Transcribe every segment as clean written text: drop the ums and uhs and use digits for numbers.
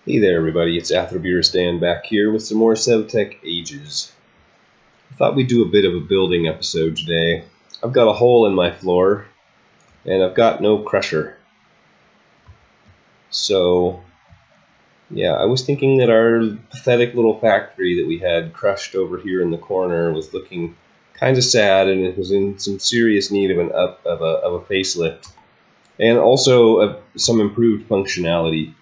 Hey there everybody, it's Stan back here with some more SevTech Ages. I thought we'd do a bit of a building episode today. I've got a hole in my floor, and I've got no crusher. So, yeah, I was thinking that our pathetic little factory that we had crushed over here in the corner was looking kind of sad, and it was in some serious need of a facelift, and also some improved functionality.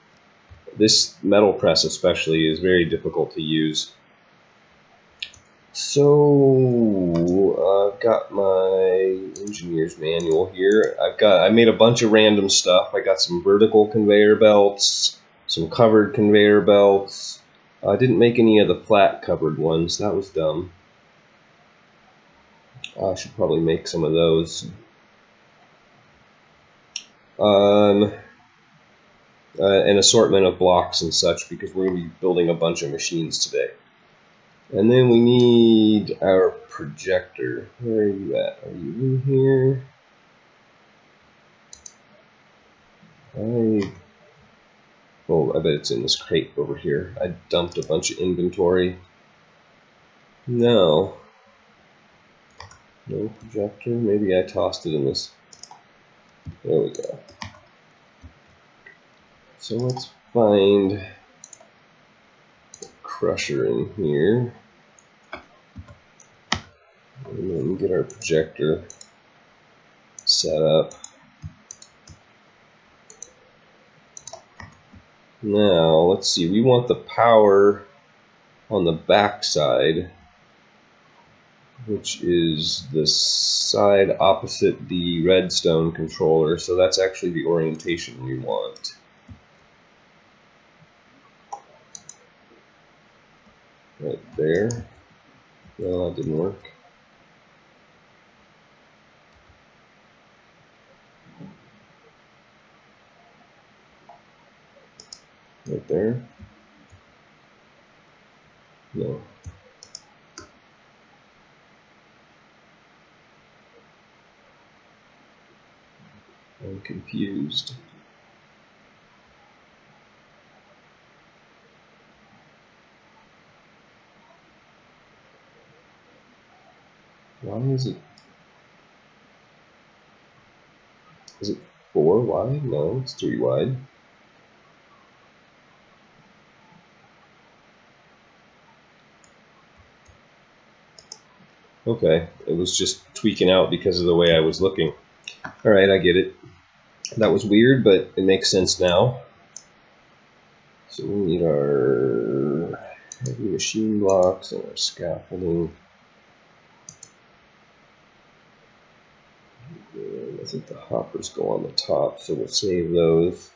This metal press especially is very difficult to use. So I've got my engineer's manual here. I made a bunch of random stuff. I got some vertical conveyor belts, some covered conveyor belts. I didn't make any of the flat covered ones. That was dumb. I should probably make some of those. An assortment of blocks and such, because we're going to be building a bunch of machines today. And then we need our projector. Where are you at? Are you in here? Oh, I bet it's in this crate over here. I dumped a bunch of inventory. No projector. Maybe I tossed it in this. There we go. So let's find the crusher in here, and then get our projector set up. Now let's see, we want the power on the back side, which is the side opposite the redstone controller, so that's actually the orientation we want. Right there. No, that didn't work. Right there. No. I'm confused. Why is it 4 wide? No, it's 3 wide. Okay, it was just tweaking out because of the way I was looking. Alright, I get it. That was weird, but it makes sense now. So we need our heavy machine blocks and our scaffolding. And I think the hoppers go on the top, so we'll save those.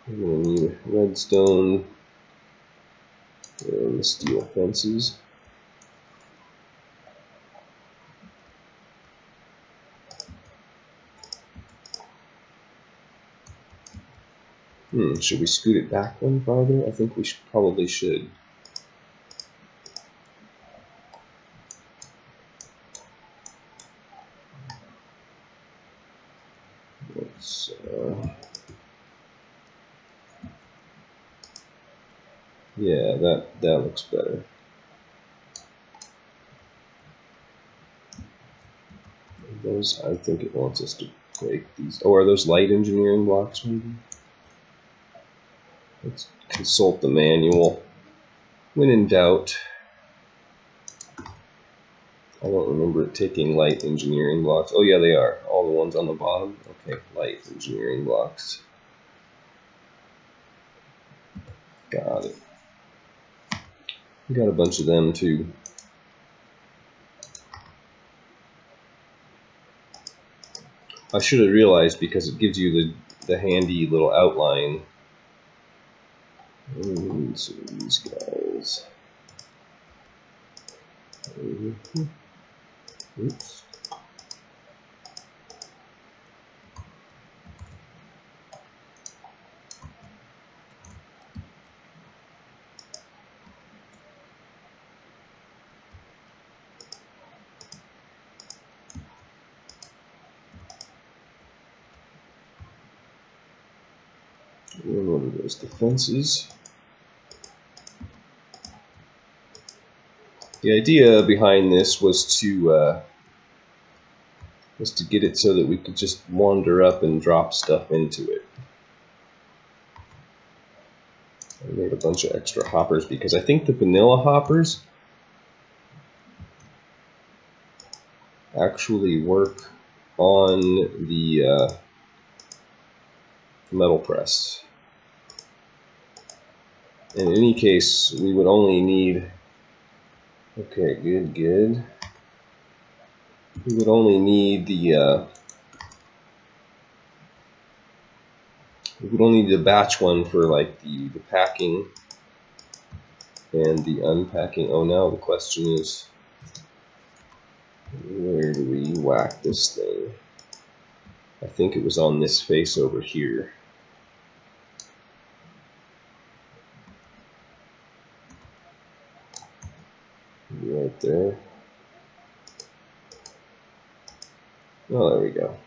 We're going to need redstone and the steel fences. Should we scoot it back one farther? I think we probably should. Let's, yeah, that looks better. Those, I think it wants us to break these. Oh, are those light engineering blocks maybe? Let's consult the manual. When in doubt. I don't remember it taking light engineering blocks. Oh yeah, they are. All the ones on the bottom. Okay, light engineering blocks. Got it. We got a bunch of them too. I should have realized, because it gives you the handy little outline. And so these guys. Oops. And what are those defenses? The idea behind this was to get it so that we could just wander up and drop stuff into it. I made a bunch of extra hoppers because I think the vanilla hoppers actually work on the metal press. In any case, we would only need, okay, good. We would only need the batch one for like the packing and the unpacking. Oh, now the question is, where do we whack this thing? I think it was on this face over here. Right there. Oh, there we go.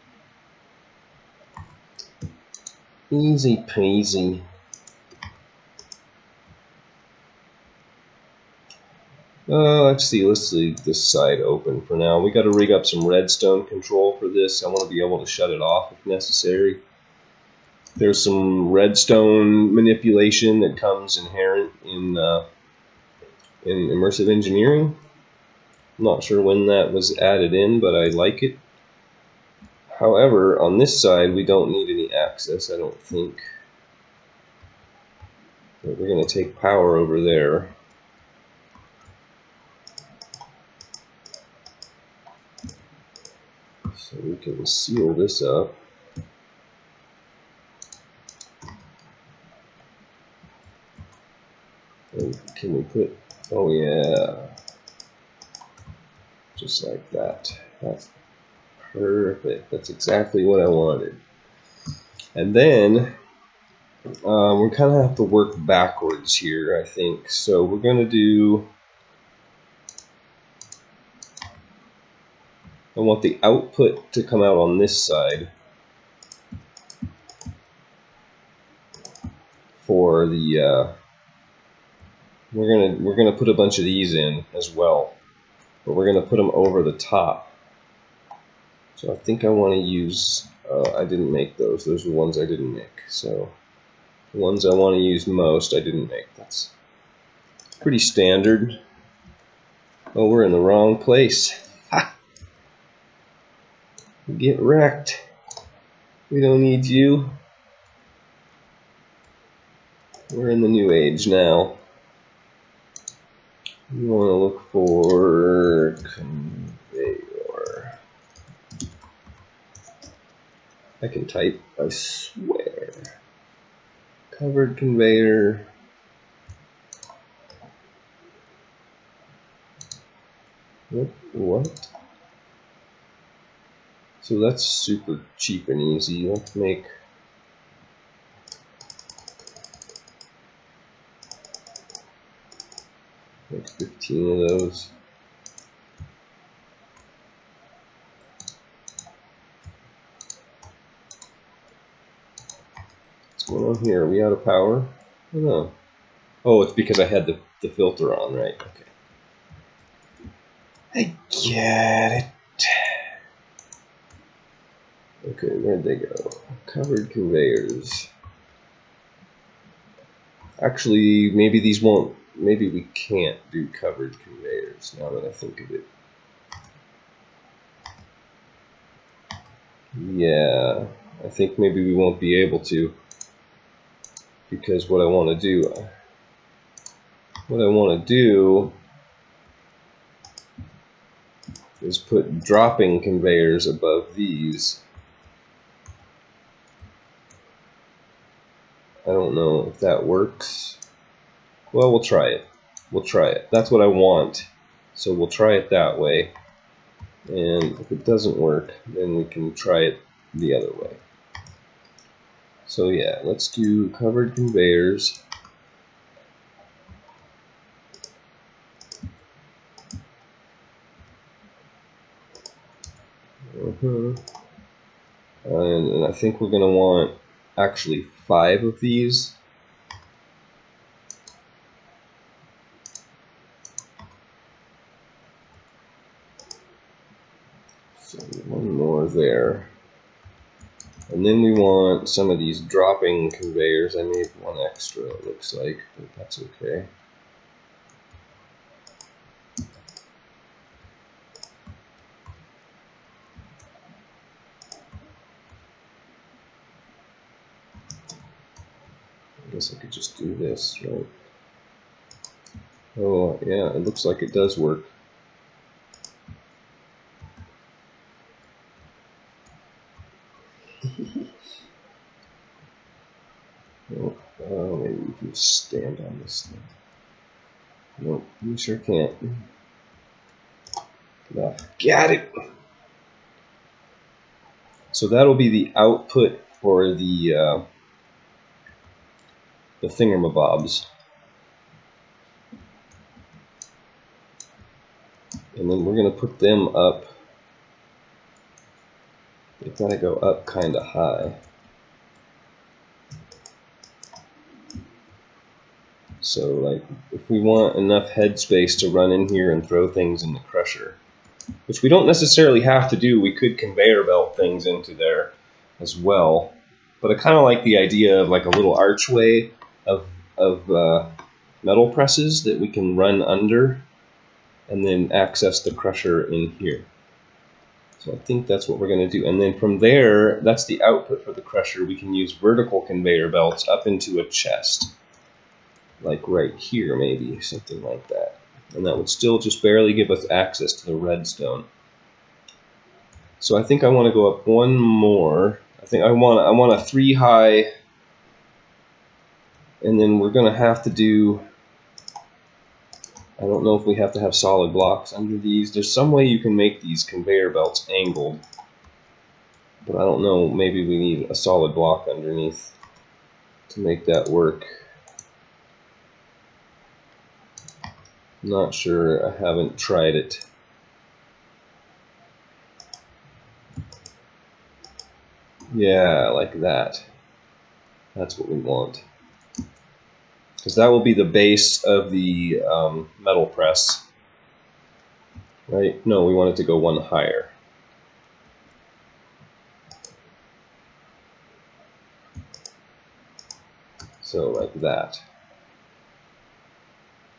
Easy peasy. Let's leave this side open for now. We got to rig up some redstone control for this. I want to be able to shut it off if necessary. There's some redstone manipulation that comes inherent in immersive engineering. I'm not sure when that was added in, but I like it. However, on this side, we don't need any access, I don't think. But we're going to take power over there. So we can seal this up. And can we put, oh yeah, just like that. That's perfect. That's exactly what I wanted. And then we kind of have to work backwards here, I think. So we're going to do, I want the output to come out on this side for the we're gonna put a bunch of these in as well, but we're gonna put them over the top. So I think I want to use, I didn't make those. Those are the ones I didn't make. So the ones I want to use most, I didn't make. That's pretty standard. Oh, we're in the wrong place. Ha! Get wrecked. We don't need you. We're in the new age now. We want to look for conveyor. I can type, I swear. Covered conveyor. What? So that's super cheap and easy. Let's make like 15 of those. What's going on here? Are we out of power? Oh no. Oh, it's because I had the filter on, right? Okay. I get it. Okay, where'd they go? Covered conveyors. Actually, maybe these won't, maybe we can't do covered conveyors now that I think of it. Yeah, I think maybe we won't be able to, because what I want to do is put dropping conveyors above these. I don't know if that works. Well, we'll try it. We'll try it. That's what I want. So we'll try it that way. And if it doesn't work, then we can try it the other way. So yeah, let's do covered conveyors. And I think we're going to want actually 5 of these. there. And then we want some of these dropping conveyors. I made one extra, it looks like, but that's okay. I guess I could just do this, right? Oh, yeah, it looks like it does work. Oh, maybe we can stand on this thing. Nope, we sure can't. Got it! So that'll be the output for the thingamabobs. And then we're going to put them up. They've got to go up kind of high. So like, if we want enough headspace to run in here and throw things in the crusher, which we don't necessarily have to do, we could conveyor belt things into there as well. But I kind of like the idea of like a little archway of metal presses that we can run under and then access the crusher in here. So I think that's what we're going to do. And then from there, that's the output for the crusher. We can use vertical conveyor belts up into a chest. Like right here, maybe, something like that. And that would still just barely give us access to the redstone. So I think I want to go up one more. I think I want a 3 high, and then we're going to have to do, I don't know if we have to have solid blocks under these. There's some way you can make these conveyor belts angled, but I don't know, maybe we need a solid block underneath to make that work. Not sure, I haven't tried it. Yeah, like that. That's what we want. Because that will be the base of the metal press. Right? No, we want it to go one higher. So like that.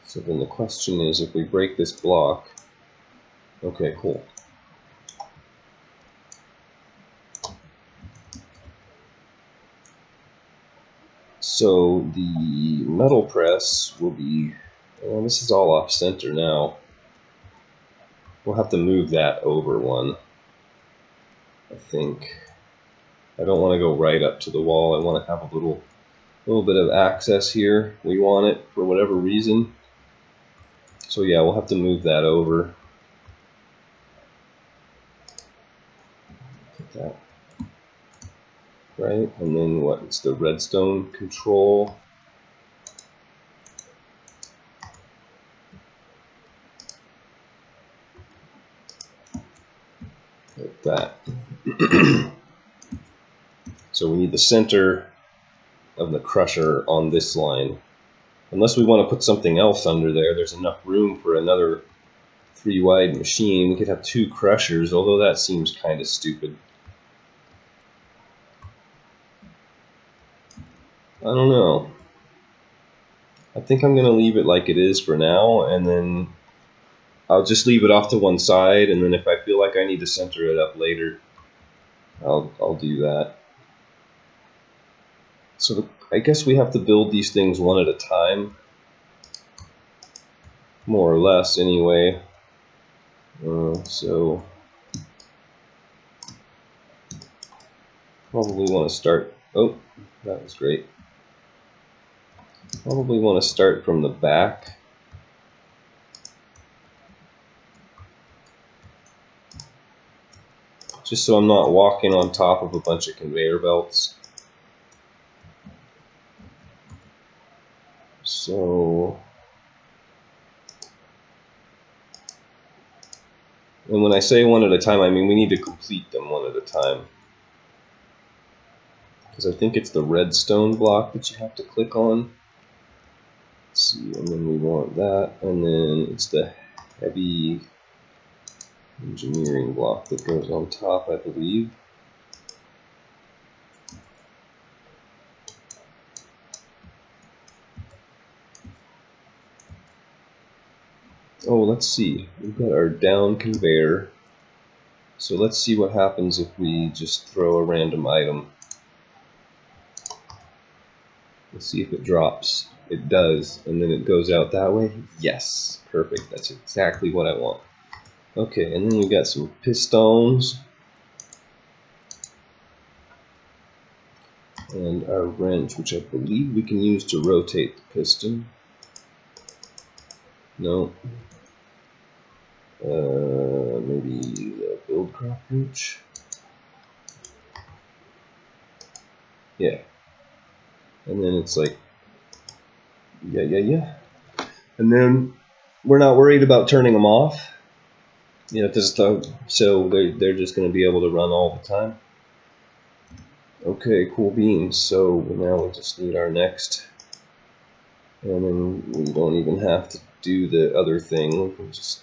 So then the question is, if we break this block, okay, cool. So the metal press will be, well, this is all off center now. We'll have to move that over one, I think. I don't want to go right up to the wall. I want to have a little bit of access here. We want it for whatever reason. So yeah, we'll have to move that over. Put that right, and then what? It's the redstone control. Like that. So we need the center of the crusher on this line. Unless we want to put something else under there, there's enough room for another 3 wide machine. We could have 2 crushers, although that seems kind of stupid. I don't know. I think I'm going to leave it like it is for now, and then I'll just leave it off to one side, and then if I feel like I need to center it up later, I'll do that. So I guess we have to build these things one at a time, more or less anyway. So probably want to start, oh, that was great. Probably want to start from the back. Just so I'm not walking on top of a bunch of conveyor belts. So, and when I say one at a time, I mean we need to complete them one at a time. Because I think it's the redstone block that you have to click on. Let's see, and then we want that, and then it's the heavy engineering block that goes on top, I believe. Oh, let's see. We've got our down conveyor. So let's see what happens if we just throw a random item. Let's see if it drops. It does, and then it goes out that way. Yes, perfect. That's exactly what I want. Okay, and then we got some pistons. And our wrench, which I believe we can use to rotate the piston. No. Maybe the build crop wrench. Yeah. And then it's like, yeah. And then we're not worried about turning them off. You know, so they're just going to be able to run all the time. Okay, cool beans. So now we just need our next, and then we don't even have to do the other thing. We can just,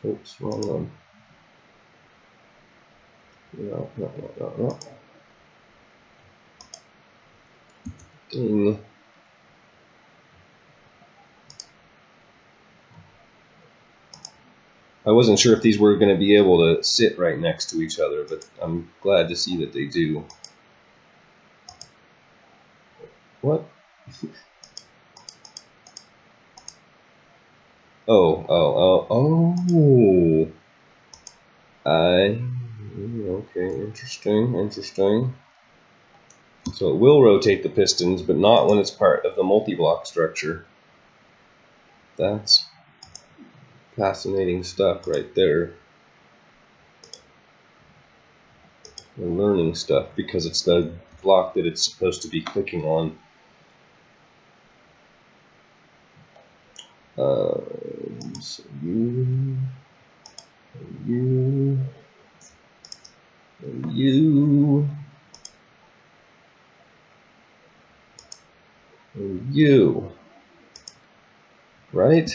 oops, wrong one. No. Ding. I wasn't sure if these were going to be able to sit right next to each other, but I'm glad to see that they do. What? Oh. Okay, interesting. So it will rotate the pistons, but not when it's part of the multi-block structure. That's fascinating stuff right there. We're learning stuff because it's the block that it's supposed to be clicking on. So you, right?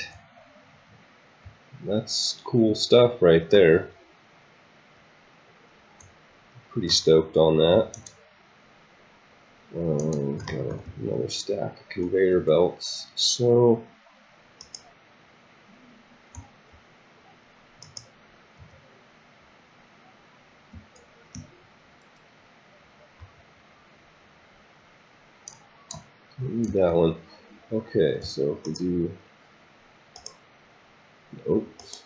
That's cool stuff right there. Pretty stoked on that. Got another stack of conveyor belts. So need that one. Okay, so if we do, oops.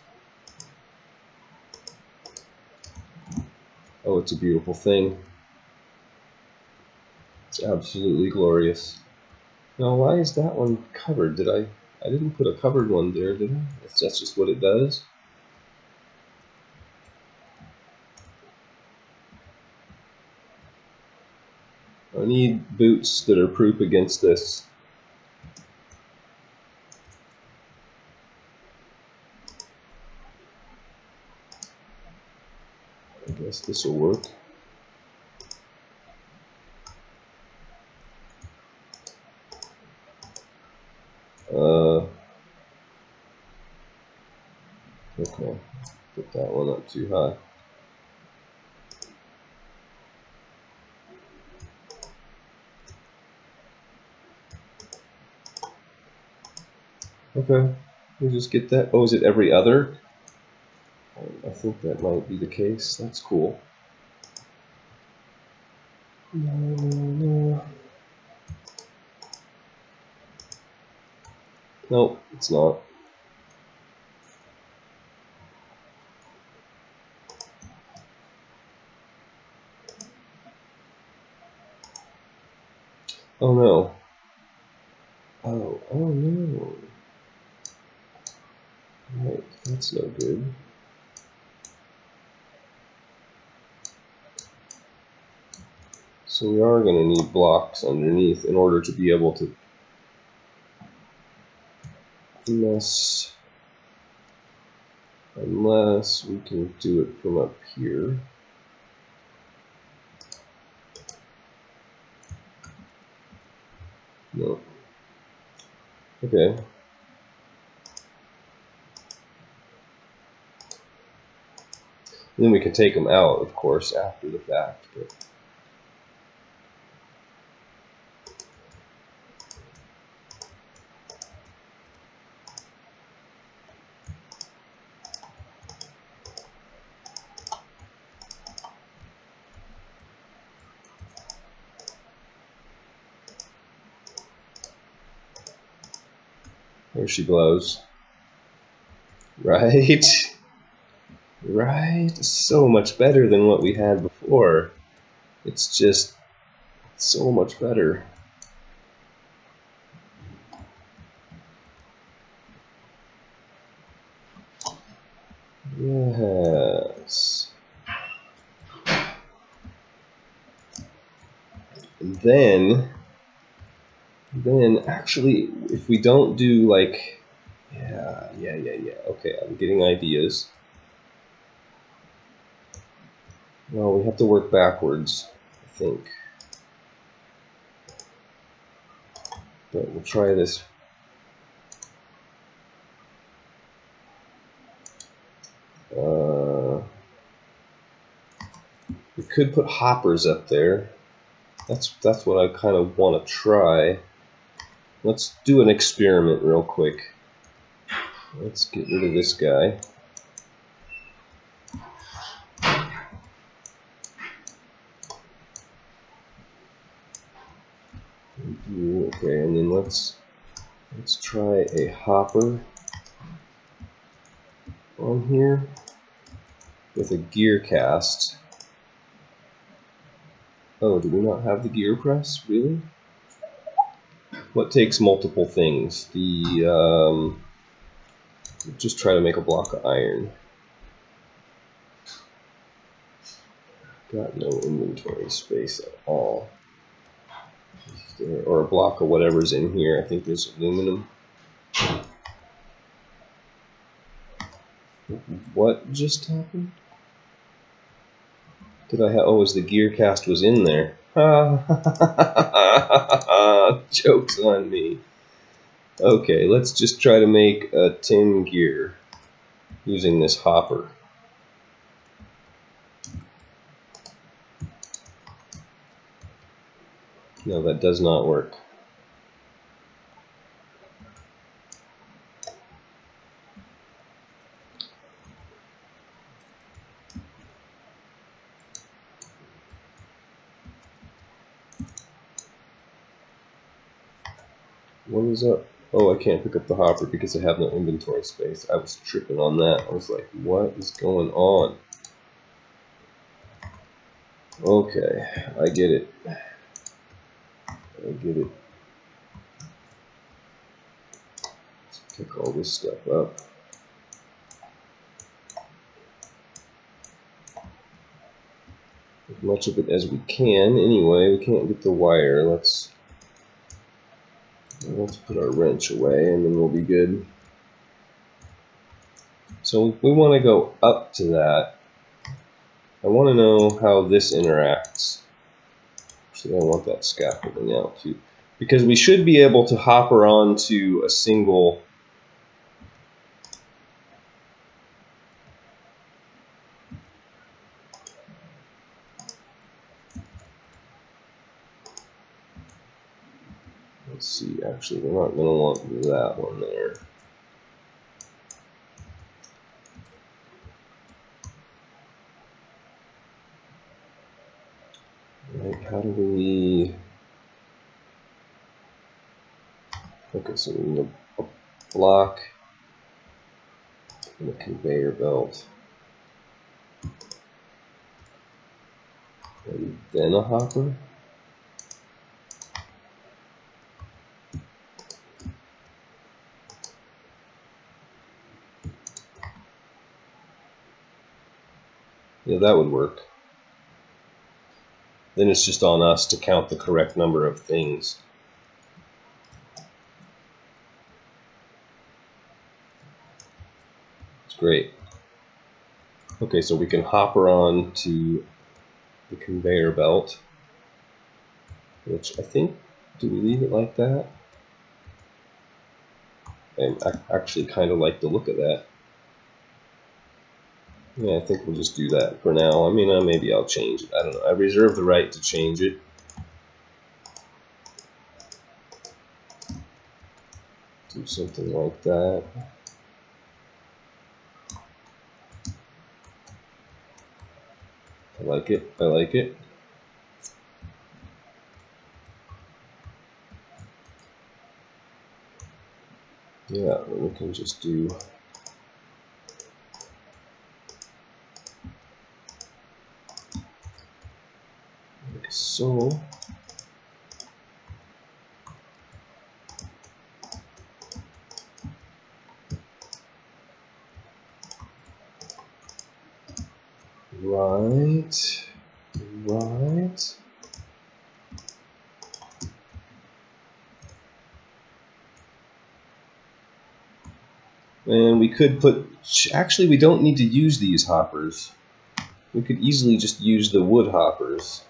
Oh, it's a beautiful thing. It's absolutely glorious. Now, why is that one covered? I didn't put a covered one there, did I? That's just what it does. I need boots that are proof against this. I guess this will work. Okay, put that one up too high. Okay, we'll just get that. Oh, is it every other? I think that might be the case. That's cool. No. Nope, it's not. Oh no. Oh no. Right, that's no good. So we are going to need blocks underneath in order to be able to, unless we can do it from up here. No. Okay. And then we can take them out, of course, after the fact. But there she blows. Right? Right? So much better than what we had before. It's just so much better. Yes. And then actually, if we don't do like, yeah. Okay, I'm getting ideas. Well, we have to work backwards, I think. But we'll try this. We could put hoppers up there. That's what I kind of want to try. Let's do an experiment real quick. Let's get rid of this guy. Okay, and then let's try a hopper on here with a gear cast. Oh, do we not have the gear press? Really? What takes multiple things? Just try to make a block of iron. Got no inventory space at all. Or a block of whatever's in here. I think there's aluminum. What just happened? Did I have? Oh, the gear cast was in there. Joke's on me. Okay, let's just try to make a tin gear using this hopper. No, that does not work. What is up? Oh, I can't pick up the hopper because I have no inventory space. I was tripping on that. I was like, what is going on? Okay, I get it. I get it. Let's pick all this stuff up. As much of it as we can. Anyway, we can't get the wire. Let's put our wrench away and then we'll be good. So we want to go up to that. I want to know how this interacts. Actually, I want that scaffolding out too. Because we should be able to hopper onto a single let's see, actually we're not going to want that one there. Right, how do we... Okay, so we need a block and a conveyor belt. And then a hopper. Yeah, that would work. Then it's just on us to count the correct number of things. It's great. Okay, so we can hopper on to the conveyor belt, which I think, do we leave it like that? I actually kind of like the look of that. Yeah, I think we'll just do that for now. I mean, maybe I'll change it. I don't know. I reserve the right to change it. Do something like that. I like it. I like it. Yeah, we can just do like so. Right. Right. And we could put, actually we don't need to use these hoppers. We could easily just use the wood hoppers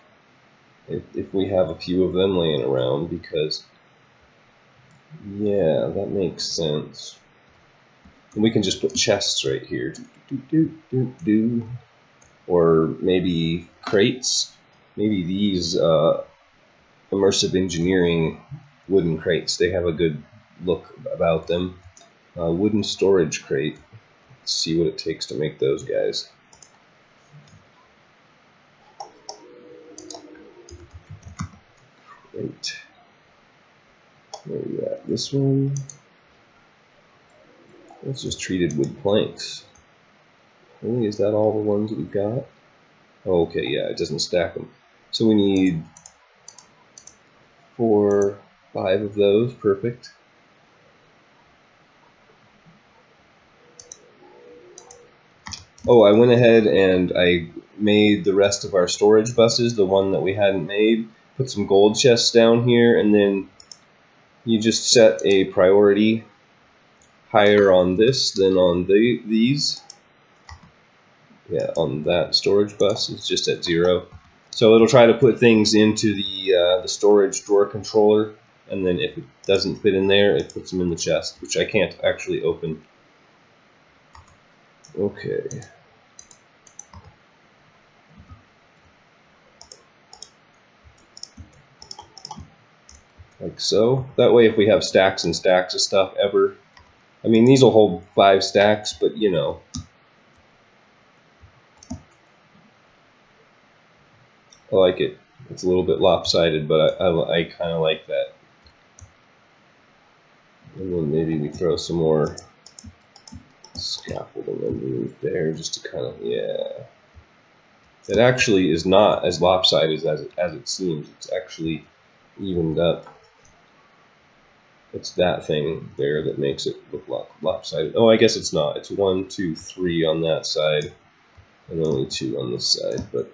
if we have a few of them laying around, because, yeah, that makes sense. And we can just put chests right here. Or maybe crates. Maybe these immersive engineering wooden crates, they have a good look about them. Wooden storage crate. Let's see what it takes to make those guys. Great. Where are you at? This one. It's just treated wood planks. Really, is that all the ones that we've got? Oh, okay, yeah, it doesn't stack them. So we need 4, 5 of those. Perfect. Oh, I went ahead and I made the rest of our storage buses, the one that we hadn't made. Put some gold chests down here, and then you just set a priority higher on this than on these. Yeah, on that storage bus, it's just at 0. So it'll try to put things into the storage drawer controller, and then if it doesn't fit in there, it puts them in the chest, which I can't actually open. Okay. Like so. That way if we have stacks and stacks of stuff ever, I mean, these will hold 5 stacks, but you know. I like it. It's a little bit lopsided, but I kind of like that. And then maybe we throw some more scaffolding underneath there just to kind of, yeah. It actually is not as lopsided as it seems. It's actually evened up. It's that thing there that makes it look lopsided. Oh, I guess it's not. It's 1, 2, 3 on that side, and only 2 on this side. But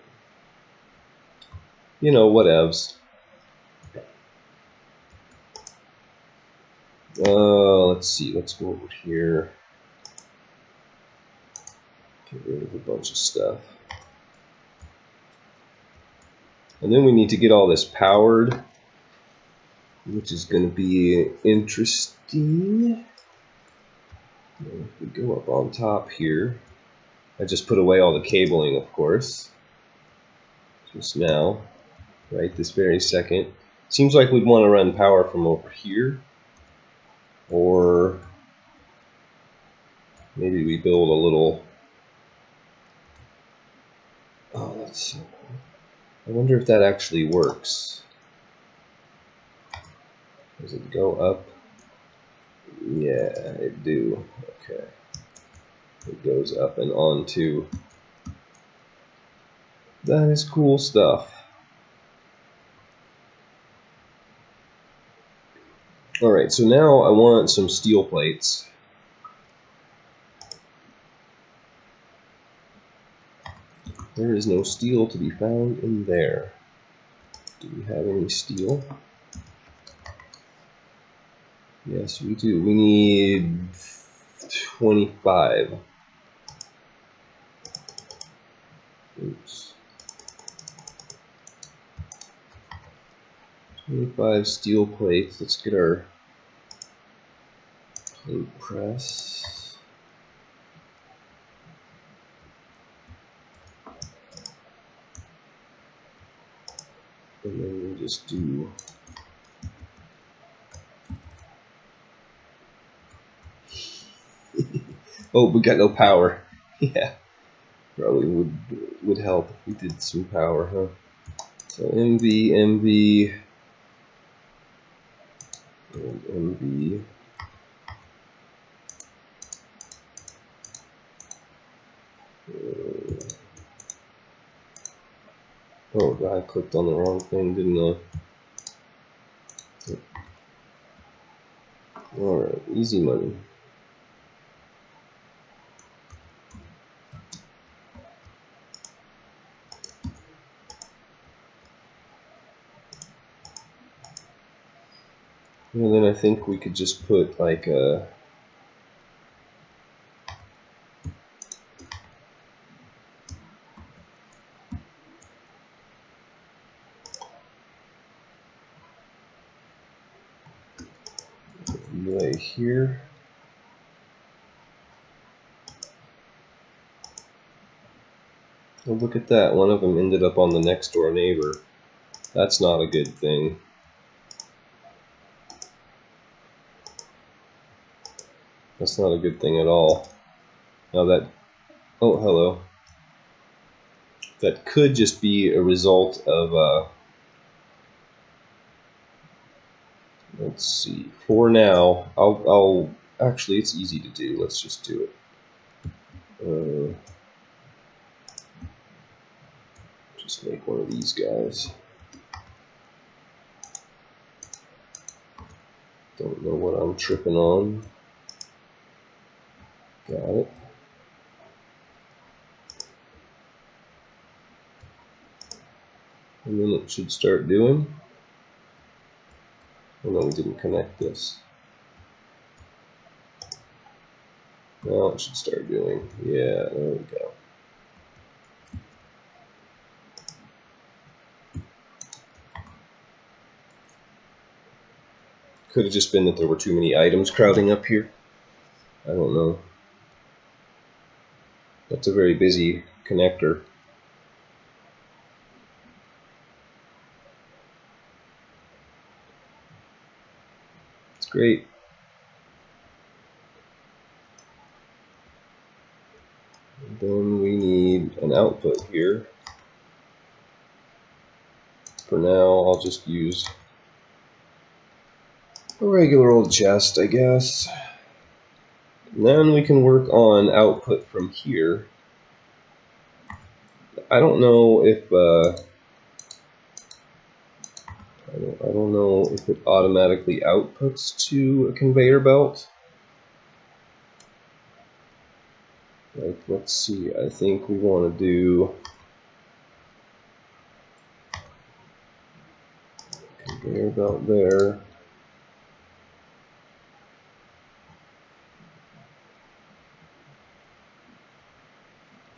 you know, whatevs. Let's see. Let's go over here. Get rid of a bunch of stuff. And then we need to get all this powered, which is going to be interesting. And if we go up on top here, I just put away all the cabling, of course, just now, right this very second. Seems like we'd want to run power from over here, or maybe we build a little. Oh, that's so cool. I wonder if that actually works. Does it go up? Yeah, it do. Okay. It goes up and onto. That is cool stuff. Alright, so now I want some steel plates. There is no steel to be found in there. Do we have any steel? Yes, we do. We need 25. Oops. 25 steel plates. Let's get our plate press. And then we'll just do oh, we got no power. Yeah, probably would help if we did some power, huh? So MV, and MV. Oh, I clicked on the wrong thing, didn't I? Alright, easy money. And then I think we could just put like a relay here. Oh, look at that. One of them ended up on the next door neighbor. That's not a good thing. That's not a good thing at all. Now that, oh, hello. That could just be a result of, let's see. For now, I'll actually, it's easy to do. Let's just do it. Just make one of these guys. Don't know what I'm tripping on. Got it. And then it should start doing. Oh no, we didn't connect this. Now it should start doing. Yeah, there we go. Could have just been that there were too many items crowding up here. I don't know. That's a very busy connector. It's great. And then we need an output here. For now, I'll just use a regular old chest, I guess. And then we can work on output from here. I don't know if I don't know if it automatically outputs to a conveyor belt. Like, let's see. I think we want to do conveyor belt there.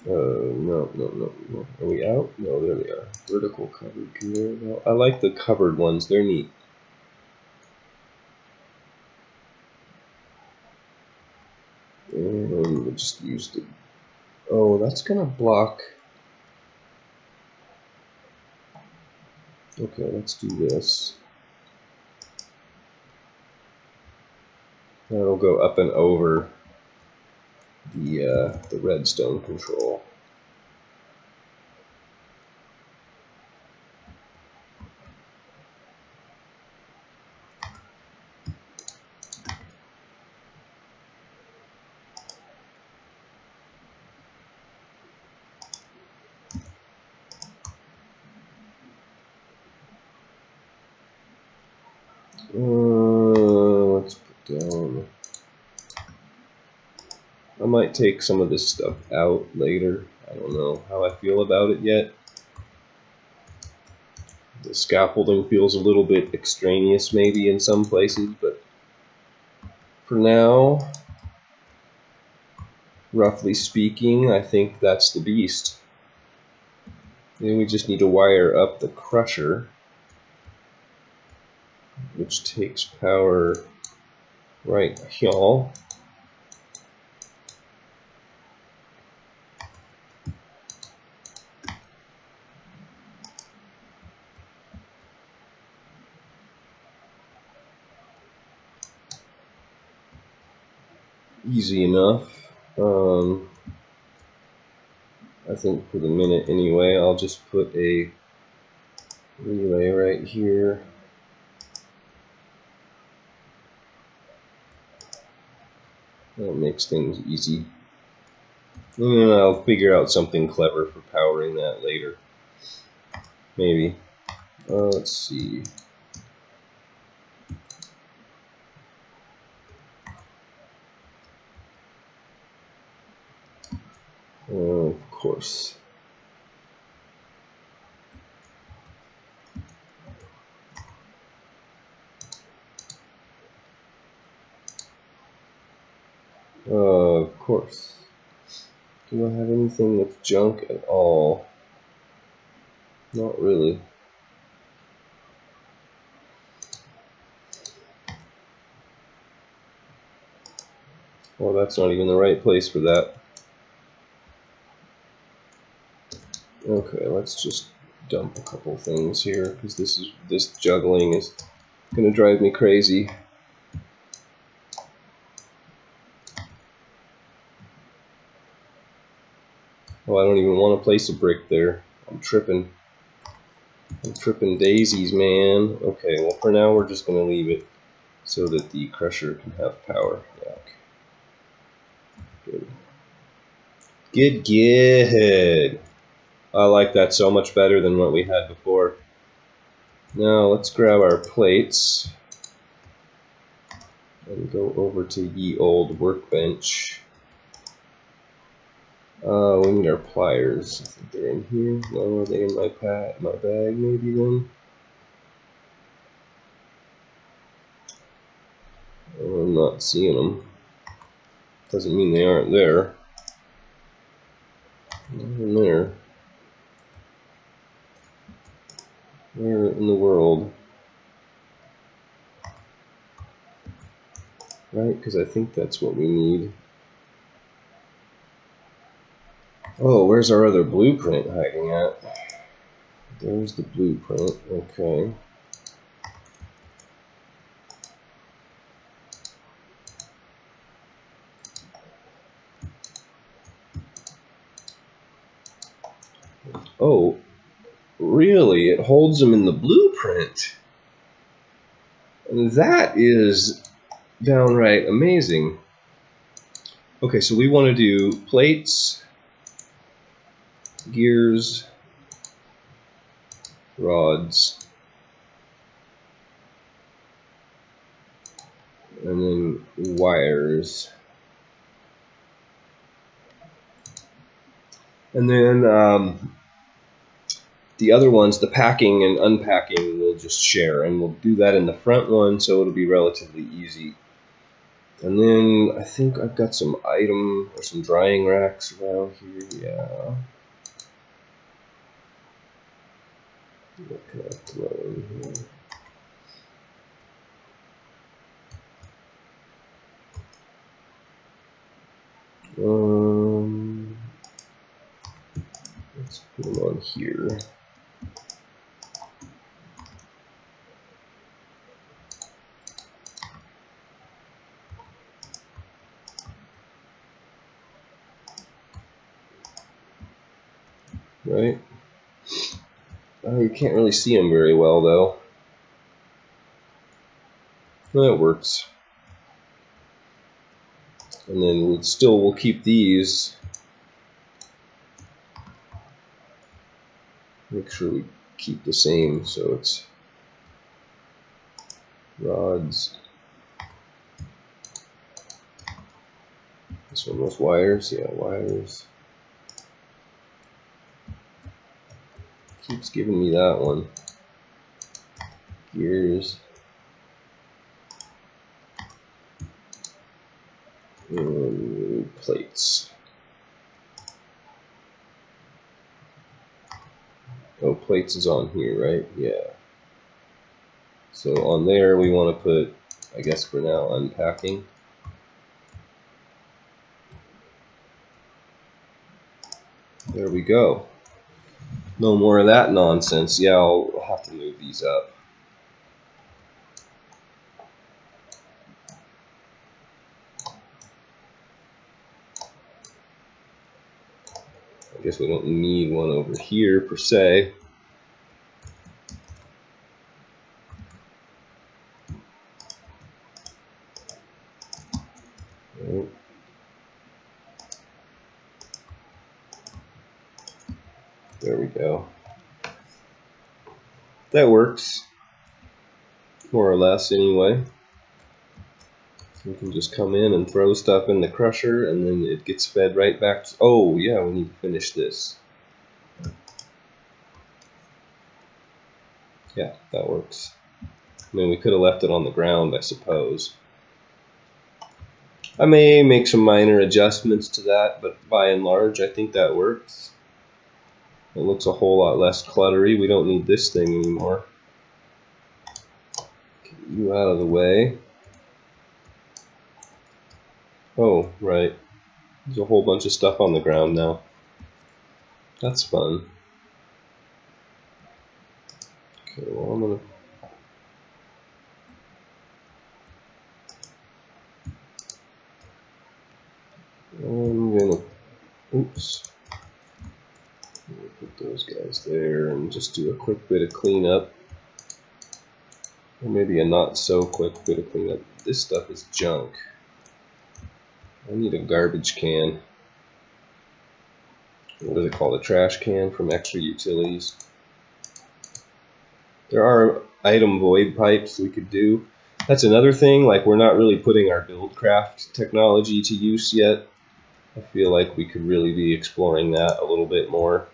No. Are we out? No, there they are. Vertical covered conveyor belt. I like the covered ones. They're neat. And we'll just use the... Oh, that's going to block... Okay, let's do this. That'll go up and over the redstone control. Let's put down... I might take some of this stuff out later. I don't know how I feel about it yet. The scaffolding feels a little bit extraneous maybe in some places, but for now, roughly speaking, I think that's the beast. Then we just need to wire up the crusher, which takes power right here. easy enough. I think for the minute anyway, I'll just put a relay right here. That makes things easy. And then I'll figure out something clever for powering that later. Maybe. Let's see. Of course. Of course. Do I have anything that's junk at all? Not really. Well, that's not even the right place for that. Okay, let's just dump a couple things here, because this juggling is gonna drive me crazy. Oh, I don't even want to place a brick there. I'm tripping daisies, man. Okay, well for now we're just gonna leave it so that the crusher can have power. Yeah, okay. Good. Good. I like that so much better than what we had before. Now let's grab our plates and go over to ye old workbench. We need our pliers. I think they're in here. No, are they in my bag maybe then? Oh, I'm not seeing them. Doesn't mean they aren't there. Not in there. Where in the world? Right, because I think that's what we need. Oh, where's our other blueprint hiding at? There's the blueprint. Okay. Oh, really? It holds them in the blueprint. And that is downright amazing. Okay, so we want to do plates, gears, rods, and then wires. And then the other ones, the packing and unpacking, we'll just share, and we'll do that in the front one, so it'll be relatively easy. And then I think I've got some item or some drying racks around here. Yeah. What can I throw in here? Let's put them on here. Right? You can't really see them very well, though. That works. And then we'll keep these. Make sure we keep the same, so it's rods. This one was wires, yeah, wires. Keeps giving me that one. Gears. And plates. Oh, plates is on here, right? Yeah. So on there we want to put, I guess for now, unpacking. There we go. No more of that nonsense. Yeah, I'll have to move these up. guess we don't need one over here per se. Right. There we go. That works, more or less anyway. So we can just come in and throw stuff in the crusher, and then it gets fed right back to, oh yeah, we need to finish this. Yeah, that works. I mean, we could have left it on the ground, I suppose. I may make some minor adjustments to that, but by and large, I think that works. It looks a whole lot less cluttery. We don't need this thing anymore. Get you out of the way. Oh, right. There's a whole bunch of stuff on the ground now. That's fun. Okay, well, I'm gonna oops. Put those guys there and just do a quick bit of cleanup. Or maybe a not so quick bit of cleanup. This stuff is junk. I need a garbage can. What is it called? A trash can from Extra Utilities. There are item void pipes we could do. That's another thing, like we're not really putting our BuildCraft technology to use yet. I feel like we could really be exploring that a little bit more.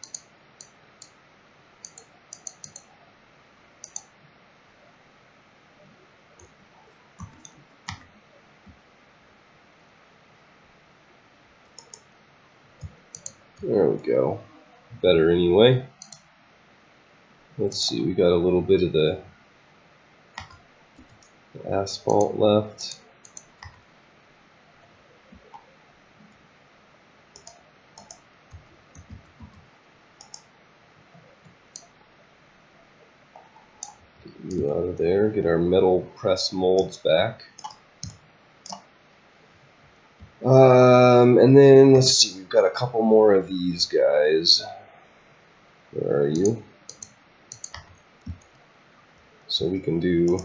There we go. Better anyway. Let's see, we got a little bit of the asphalt left. Get you out of there. Get our metal press molds back. And then let's see, we've got a couple more of these guys. Where are you? So we can do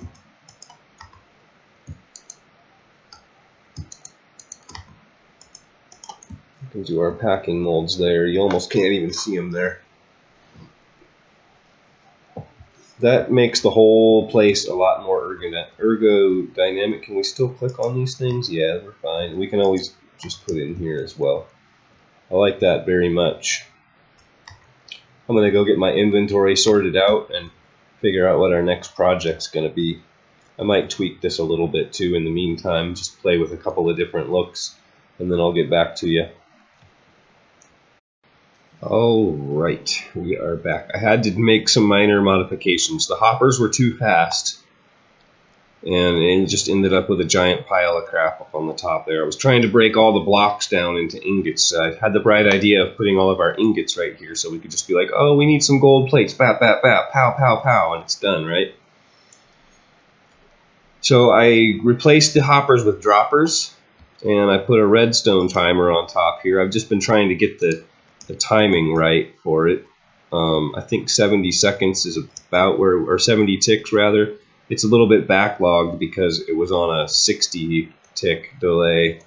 our packing molds there. You almost can't even see them there. That makes the whole place a lot more ergodynamic. Can we still click on these things? Yeah, we're fine. We can always just put it in here as well. I like that very much. I'm going to go get my inventory sorted out and figure out what our next project's going to be. I might tweak this a little bit too in the meantime, just play with a couple of different looks, and then I'll get back to you. Alright, we are back. I had to make some minor modifications. The hoppers were too fast, and it just ended up with a giant pile of crap up on the top there. I was trying to break all the blocks down into ingots. I had the bright idea of putting all of our ingots right here so we could just be like, oh, we need some gold plates, bap, bap, bap, pow, pow, pow, and it's done, right? So I replaced the hoppers with droppers, and I put a redstone timer on top here. I've just been trying to get the timing right for it. I think 70 seconds is about where, or 70 ticks rather. It's a little bit backlogged because it was on a 60 tick delay.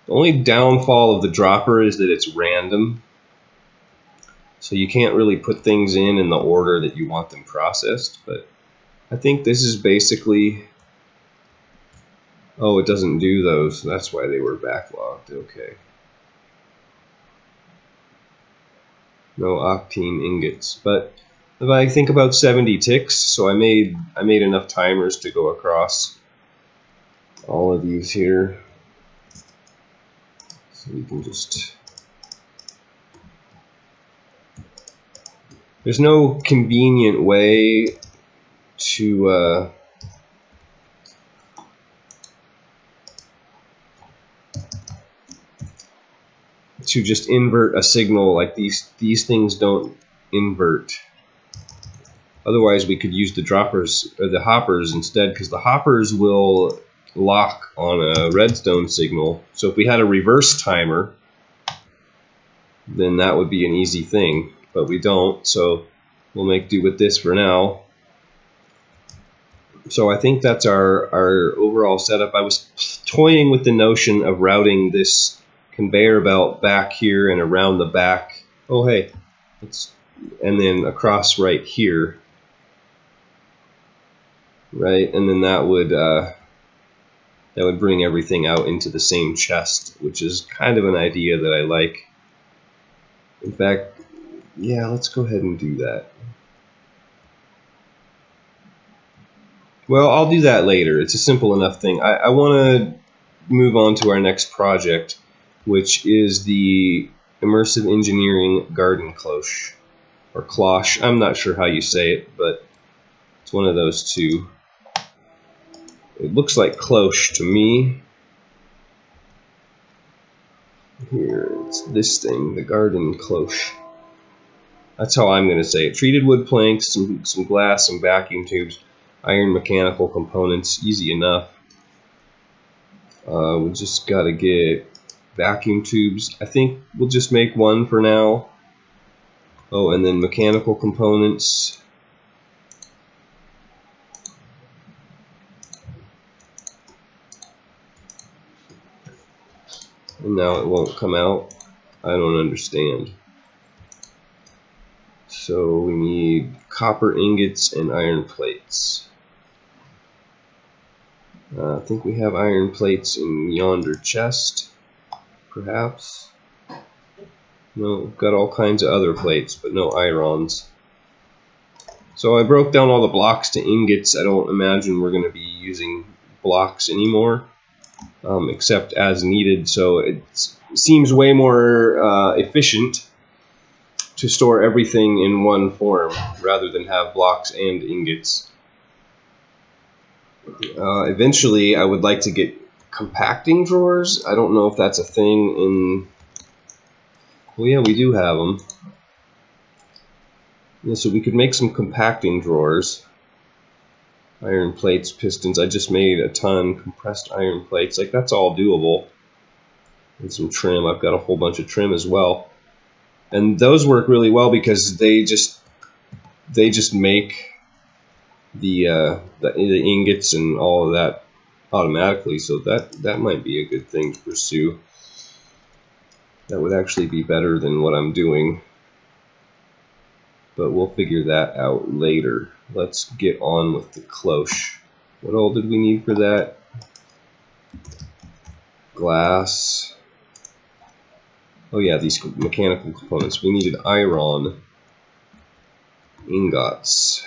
The only downfall of the dropper is that it's random. So you can't really put things in the order that you want them processed, but I think this is basically, oh, it doesn't do those. That's why they were backlogged. Okay. No octane ingots, but if I think about 70 ticks, so I made enough timers to go across all of these here. So we can just, there's no convenient way to just invert a signal. Like these things don't invert. Otherwise we could use the droppers or the hoppers instead, because the hoppers will lock on a redstone signal. So if we had a reverse timer, then that would be an easy thing. But we don't, so we'll make do with this for now. So I think that's our overall setup. I was toying with the notion of routing this conveyor belt back here and around the back. Oh hey, and then across right here, right, and then that would bring everything out into the same chest, which is kind of an idea that I like. In fact, yeah, let's go ahead and do that. Well, I'll do that later. It's a simple enough thing. I want to move on to our next project, which is the immersive engineering garden cloche, or cloche. I'm not sure how you say it, but it's one of those two. It looks like cloche to me. Here, it's this thing, the garden cloche. That's how I'm going to say it. Treated wood planks, some glass, some vacuum tubes, iron mechanical components, easy enough. We just got to get vacuum tubes. I think we'll just make one for now. Oh, and then mechanical components. And now it won't come out. I don't understand. So we need copper ingots and iron plates. I think we have iron plates in yonder chest, perhaps. No, we've got all kinds of other plates, but no irons. So I broke down all the blocks to ingots. I don't imagine we're going to be using blocks anymore, except as needed. So it seems way more efficient to store everything in one form rather than have blocks and ingots. Eventually, I would like to get compacting drawers. I don't know if that's a thing in... Well, yeah, we do have them. Yeah, so we could make some compacting drawers. Iron plates, pistons. I just made a ton. Compressed iron plates. Like, that's all doable. And some trim. I've got a whole bunch of trim as well. And those work really well because they just make the ingots and all of that automatically. So that might be a good thing to pursue. That would actually be better than what I'm doing. But we'll figure that out later. Let's get on with the cloche. What all did we need for that? Glass. Oh yeah, these mechanical components. We needed iron ingots.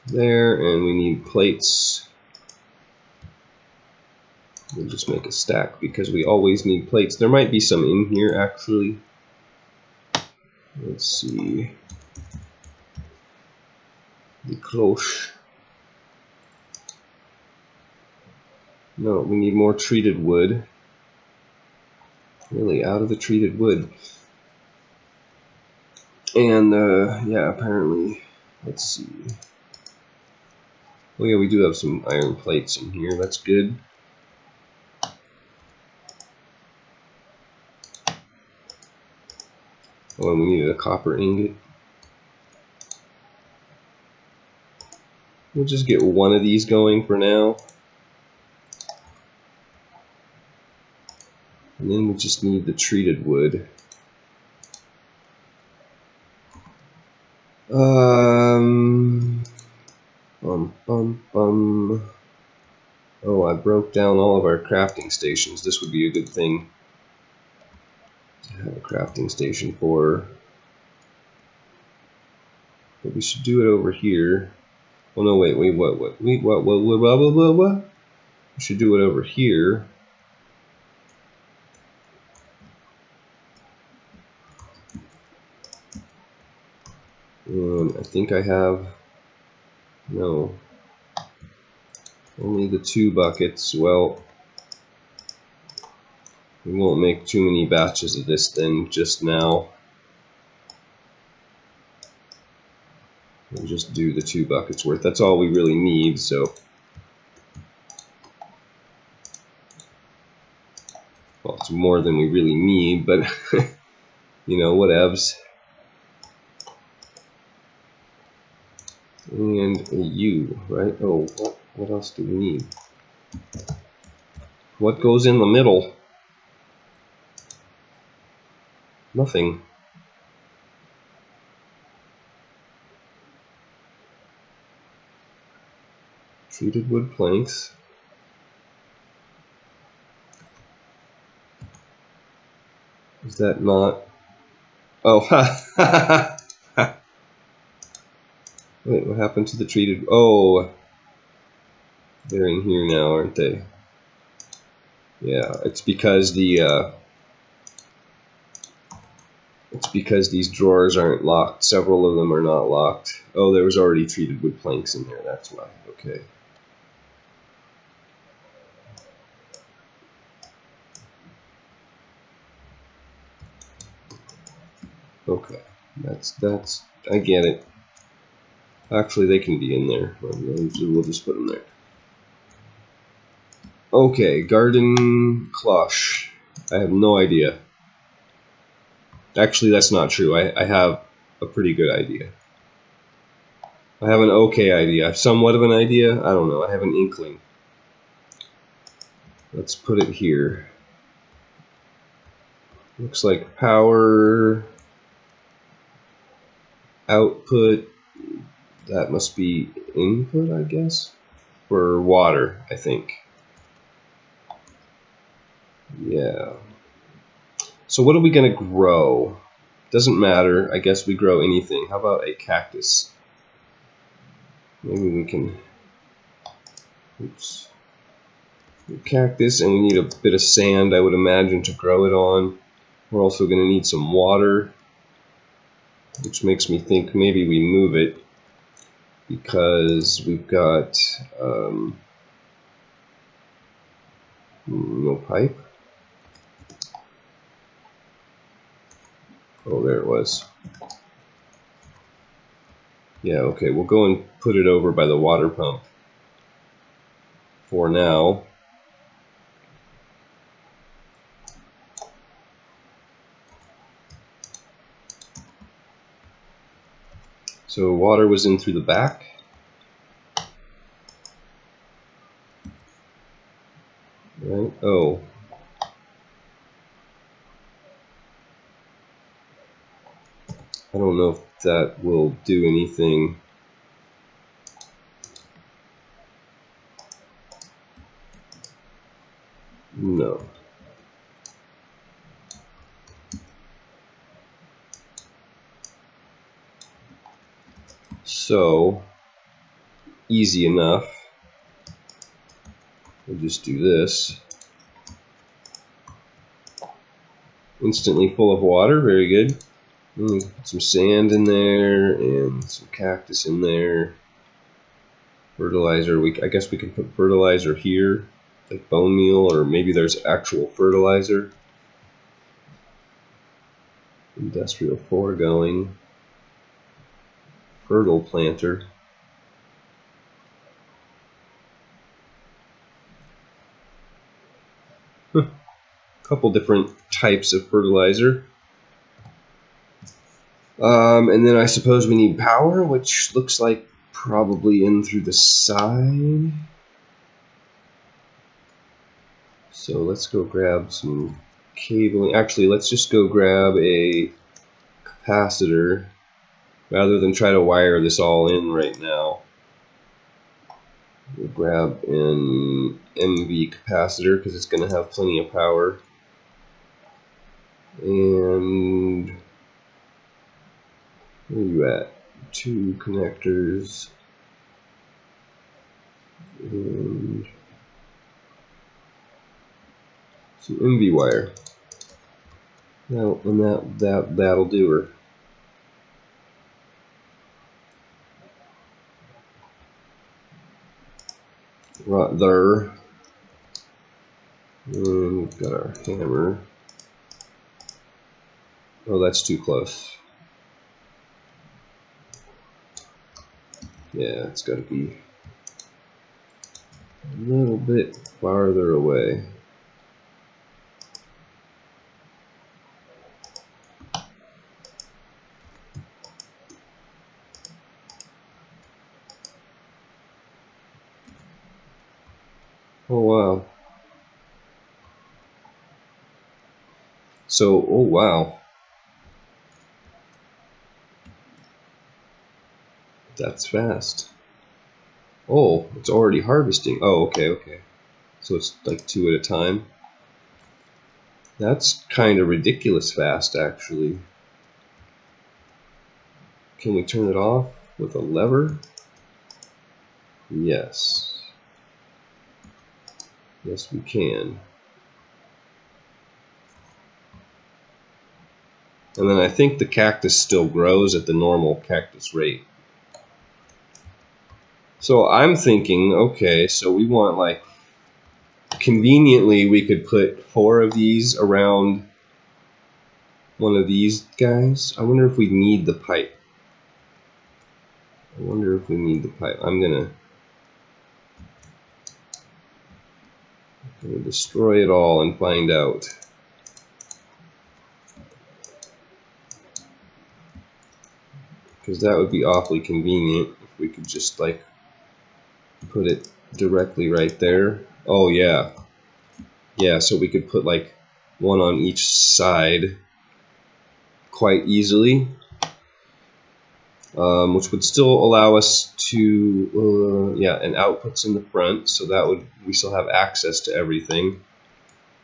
There, and we need plates. We'll just make a stack because we always need plates. There might be some in here actually. Let's see. The cloche. No, we need more treated wood. Really out of the treated wood. And yeah, apparently, let's see. Oh yeah, we do have some iron plates in here. That's good. Oh, and we needed a copper ingot. We'll just get one of these going for now. And then we just need the treated wood. Oh, I broke down all of our crafting stations. This would be a good thing to have a crafting station for. But we should do it over here. Oh no, wait, what? We should do it over here. And I think I have, no, only the 2 buckets. Well, we won't make too many batches of this then just now. We'll just do the 2 buckets worth. That's all we really need, so. Well, It's more than we really need, but you know, whatevs. And a U, right? Oh, what else do we need? What goes in the middle? Nothing. Treated wood planks. Is that not? Oh, ha! Wait, what happened to the treated? Oh, they're in here now, aren't they? Yeah, it's because these drawers aren't locked. Several of them are not locked. Oh, there was already treated wood planks in there. That's why. Okay. Okay. That's. I get it. Actually, they can be in there. We'll just put them there. Okay, garden cloche. I have no idea. Actually, that's not true. I have a pretty good idea. I have an okay idea. I have somewhat of an idea. I don't know. I have an inkling. Let's put it here. Looks like power, output. That must be input, I guess, for water, I think. Yeah. So what are we going to grow? Doesn't matter. I guess we grow anything. How about a cactus? Maybe we can... Oops. A cactus, and we need a bit of sand, I would imagine, to grow it on. We're also going to need some water, which makes me think maybe we move it because we've got no pipe. Oh, there it was. Yeah, okay, we'll go and put it over by the water pump for now. So water was in through the back. Right? Oh. I don't know if that will do anything. No. So, easy enough. We'll just do this. Instantly full of water, very good. Put some sand in there and some cactus in there. Fertilizer, I guess we can put fertilizer here, like bone meal, or maybe there's actual fertilizer. Industrial foregoing. Fertile planter. Couple different types of fertilizer. And then I suppose we need power, which looks like probably in through the side. So let's go grab some cabling. Actually, let's just go grab a capacitor rather than try to wire this all in right now. We'll grab an MV capacitor because it's going to have plenty of power. And where are you at? 2 connectors. And some MV wire. Now, and that'll do her. Right there. And we've got our hammer. Oh, that's too close. Yeah, it's got to be a little bit farther away. Oh wow. So, oh wow. That's fast. Oh, it's already harvesting. Oh, okay, okay. So it's like 2 at a time. That's kind of ridiculous fast, actually. Can we turn it off with a lever? Yes. Yes, we can. And then I think the cactus still grows at the normal cactus rate. So I'm thinking, okay, so we want like, conveniently we could put 4 of these around one of these guys. I wonder if we need the pipe. I'm gonna destroy it all and find out. Because that would be awfully convenient if we could just like put it directly right there. Oh yeah. Yeah, so we could put like 1 on each side quite easily. Which would still allow us to, and outputs in the front, so that would, we still have access to everything.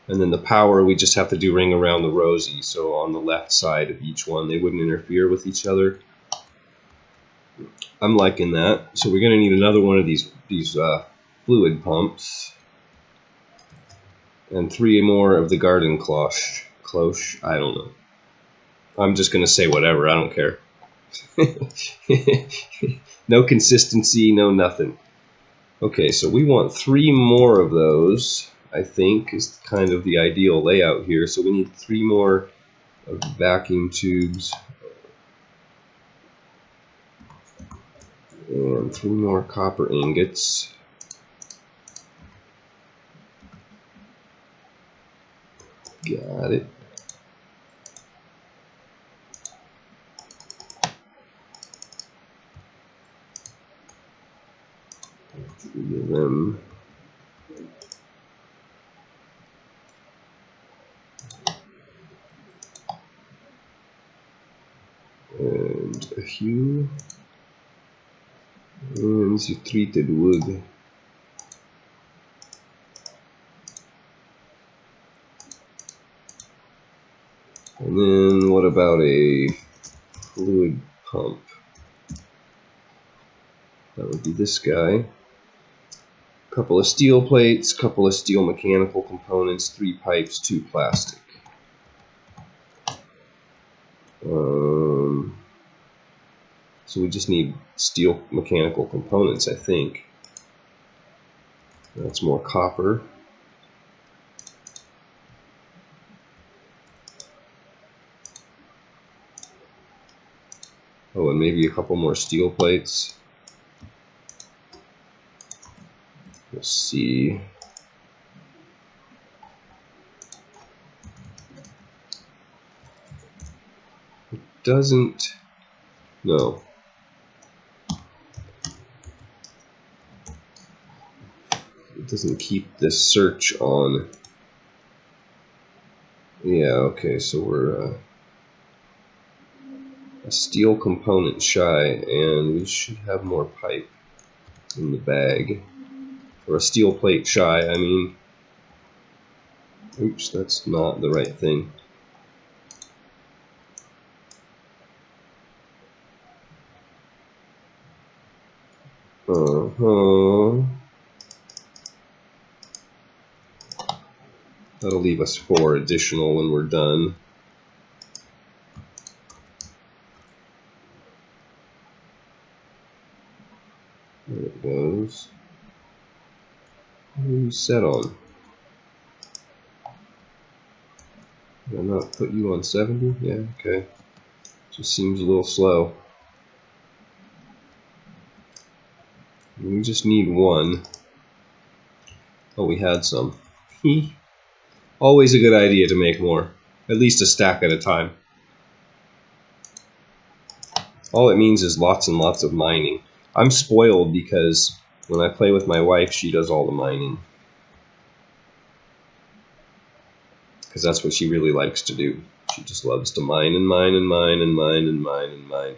And then the power, we just have to do ring around the rosy, so on the left side of each one, they wouldn't interfere with each other. I'm liking that. So we're going to need another one of these fluid pumps, and 3 more of the garden cloche. I don't know. I'm just going to say whatever. I don't care. No consistency, no nothing. Okay, so we want 3 more of those, I think, is kind of the ideal layout here. So we need 3 more of the vacuum tubes. And 3 more copper ingots. Got it. Three of them. And a few. And this is treated wood. And then what about a fluid pump? That would be this guy. Couple of steel plates, couple of steel mechanical components, 3 pipes, 2 plastic. So we just need steel mechanical components, I think. That's more copper. Oh, and maybe a couple more steel plates. Let's see. It doesn't. No. It doesn't keep this search on. Yeah, okay, so we're a steel component shy, and we should have more pipe in the bag. Or a steel plate shy, I mean. Oops, that's not the right thing. That'll leave us 4 additional when we're done. There it goes. What are you set on? Did I not put you on 70? Yeah, okay. Just seems a little slow. We just need 1. Oh, we had some. Always a good idea to make more. At least a stack at a time. All it means is lots and lots of mining. I'm spoiled because when I play with my wife, she does all the mining. because that's what she really likes to do. She just loves to mine and mine and mine and mine and mine and mine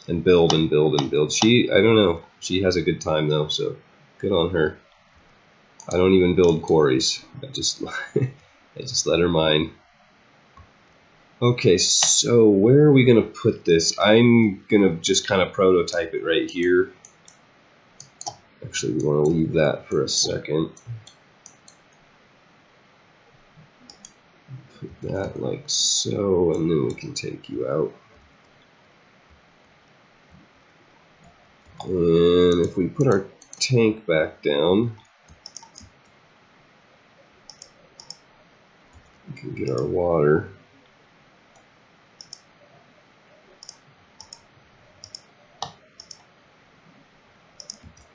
and build and build and build. I don't know, she has a good time though, so good on her. I don't even build quarries. I just let her mine. Okay, so where are we gonna put this? I'm gonna just kind of prototype it right here. Actually, we want to leave that for a second. Put that like so, and then we can take you out. And if we put our tank back down, we can get our water.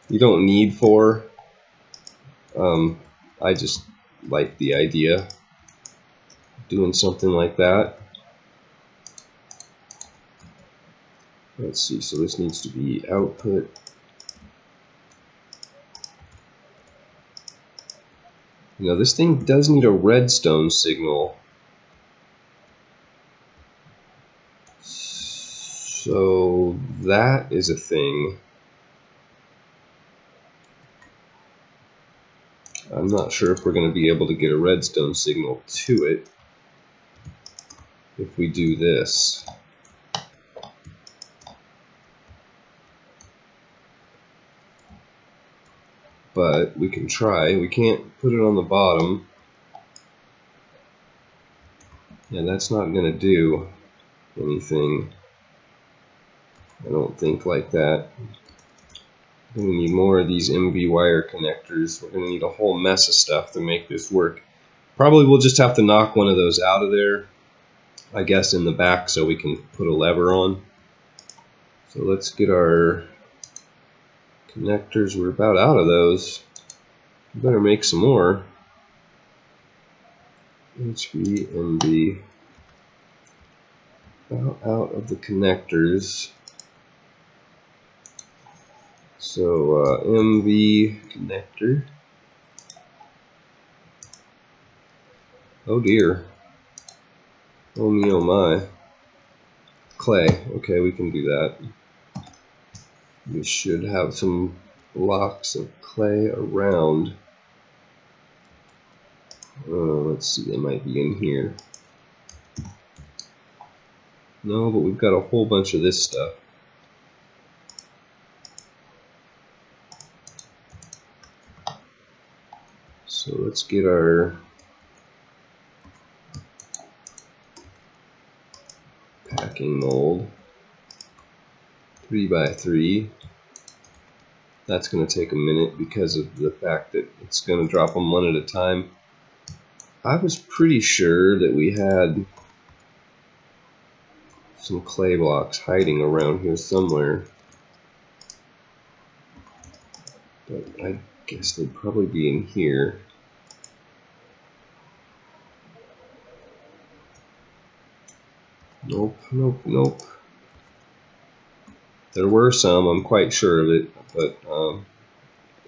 You don't need 4. I just like the idea of doing something like that. Let's see, so this needs to be output. Now this thing does need a redstone signal. So that is a thing. I'm not sure if we're going to be able to get a redstone signal to it if we do this. But we can try. We can't put it on the bottom. Yeah, that's not going to do anything. I don't think like that. We're going to need more of these MV wire connectors. We're going to need a whole mess of stuff to make this work. Probably we'll just have to knock one of those out of there, I guess, in the back so we can put a lever on. So let's get our connectors. We're about out of those. We better make some more. HV, MV. About out of the connectors. So MV connector. Oh dear. Oh me, oh my. Clay. Okay, we can do that. We should have some blocks of clay around. Let's see, they might be in here. No, but we've got a whole bunch of this stuff. So let's get our packing mold. 3x3. That's going to take a minute because of the fact that it's going to drop them one at a time. I was pretty sure that we had some clay blocks hiding around here somewhere. But I guess they'd probably be in here. Nope, nope, nope. There were some, I'm quite sure of it, but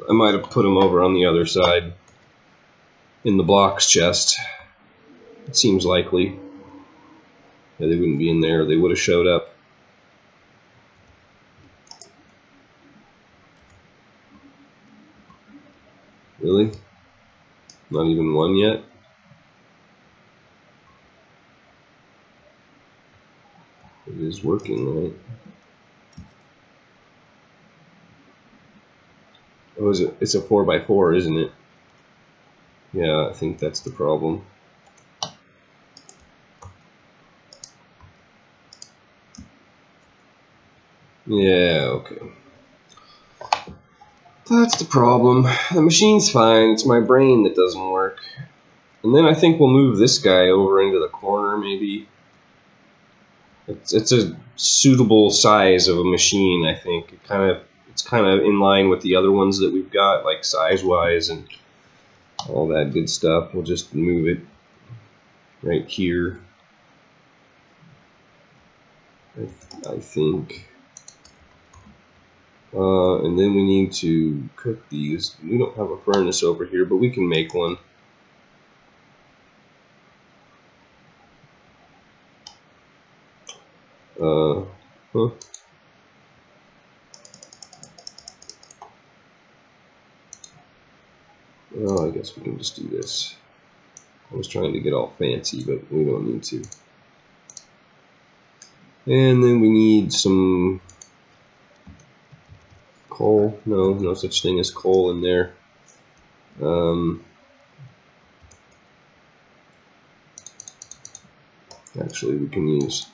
I might have put them over on the other side in the blocks chest. It seems likely. Yeah, they wouldn't be in there, they would have showed up. Really? Not even one yet? It is working, right? Oh, is it? It's a 4x4, isn't it? Yeah, I think that's the problem. Yeah, okay. That's the problem. The machine's fine, it's my brain that doesn't work. And then I think we'll move this guy over into the corner, maybe. It's a suitable size of a machine, I think. It's kind of in line with the other ones that we've got, like size-wise and all that good stuff. We'll just move it right here, I think. And then we need to cook these. We don't have a furnace over here, but we can make one. Huh. Well, I guess we can just do this. I was trying to get all fancy, but we don't need to. And then we need some coal. No, no such thing as coal in there. Actually, we can use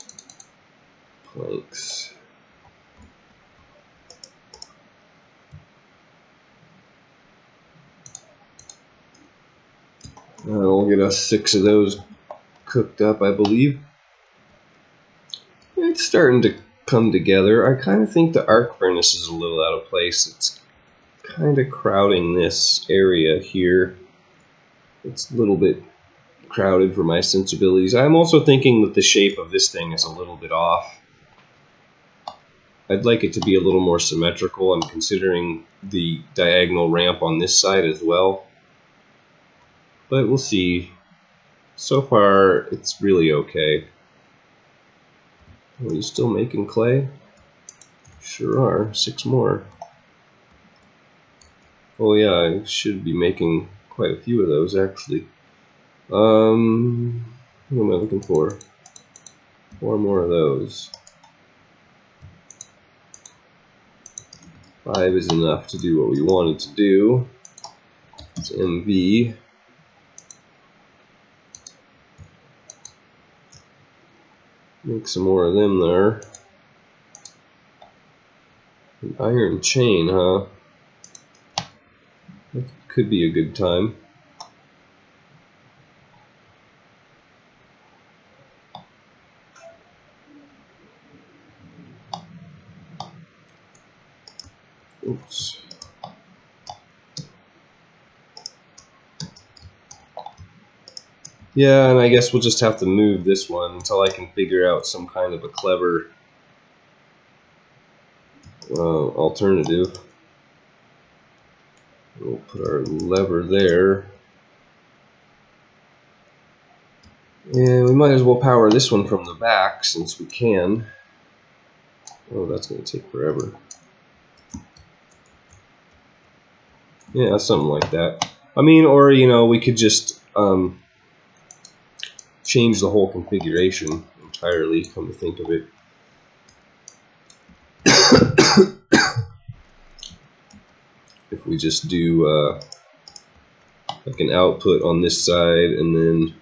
planks. We'll get us 6 of those cooked up, I believe. It's starting to come together. I kind of think the arc furnace is a little out of place. It's kind of crowding this area here. It's a little bit crowded for my sensibilities. I'm also thinking that the shape of this thing is a little bit off. I'd like it to be a little more symmetrical. I'm considering the diagonal ramp on this side as well. But we'll see. So far, it's really okay. Are you still making clay? Sure are. 6 more. Oh yeah, I should be making quite a few of those actually. What am I looking for? 4 more of those. 5 is enough to do what we wanted to do. It's MV. Make some more of them there. An iron chain, huh? That could be a good time. Oops. Yeah, and I guess we'll just have to move this one until I can figure out some kind of a clever alternative. We'll put our lever there. And we might as well power this one from the back since we can. Oh, that's going to take forever. Yeah, something like that. I mean, or, you know, we could just change the whole configuration entirely, come to think of it. If we just do like an output on this side and then,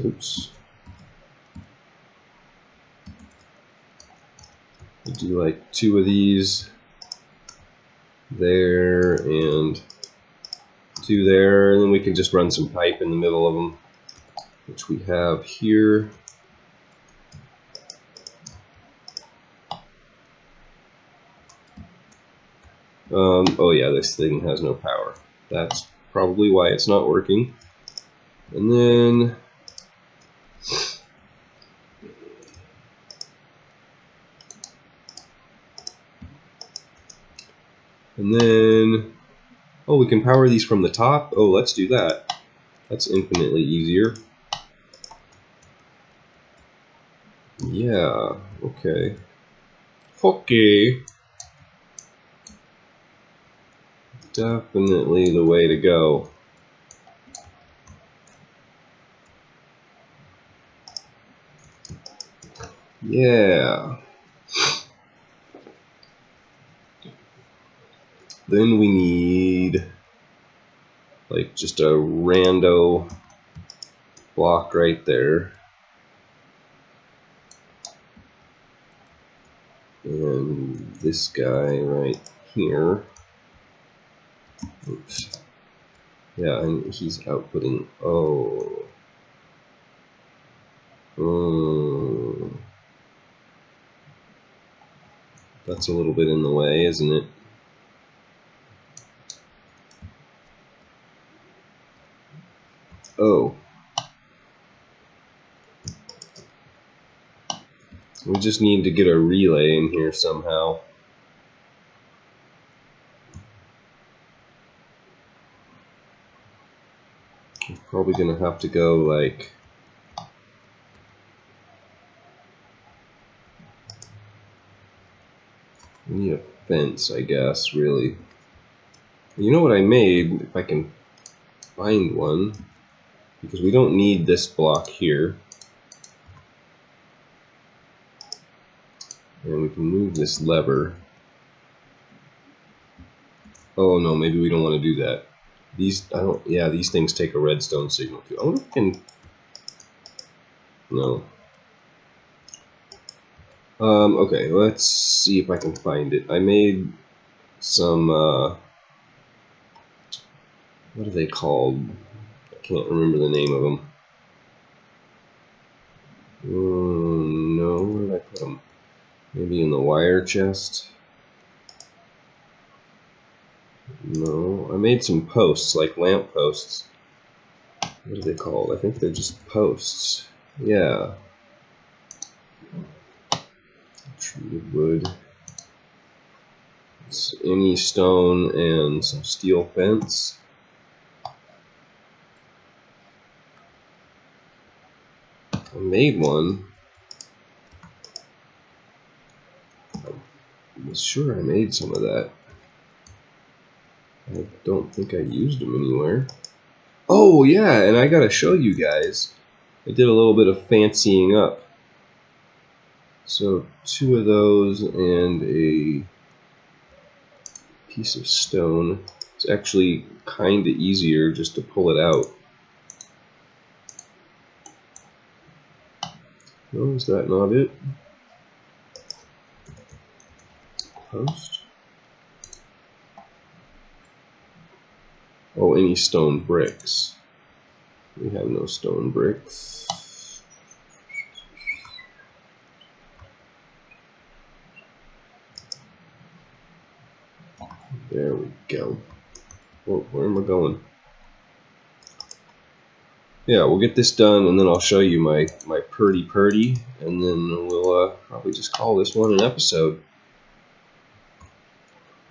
oops, we do like 2 of these there and 2 there, and then we can just run some pipe in the middle of them, which we have here. Oh yeah, this thing has no power. That's probably why it's not working. And then, oh, we can power these from the top. Oh, let's do that. That's infinitely easier. Yeah, okay. Okay. Definitely the way to go. Yeah. Then we need like just a rando block right there. And this guy right here. Oops. Yeah, and he's outputting. Oh. That's a little bit in the way, isn't it? Oh. We just need to get a relay in here somehow. We're probably going to have to go like fence, I guess, really. You know what I made, if I can find one, because we don't need this block here. And we can move this lever. Oh no, maybe we don't want to do that. These, yeah, these things take a redstone signal too. I wonder if I can, no. Okay, let's see if I can find it. I made some, what are they called? I can't remember the name of them. No, where did I put them? Maybe in the wire chest? No, I made some posts, like lamp posts. What are they called? I think they're just posts. Yeah. Treated wood. It's any stone and some steel fence. I made one. I was sure I made some of that. I don't think I used them anywhere. Oh yeah, and I gotta show you guys. I did a little bit of fancying up. So 2 of those and a piece of stone. It's actually kind of easier just to pull it out. No, is that not it? Post. Oh, any stone bricks. We have no stone bricks. There we go. Oh, where am I going? Yeah, we'll get this done, and then I'll show you my purdy, and then we'll probably just call this one an episode.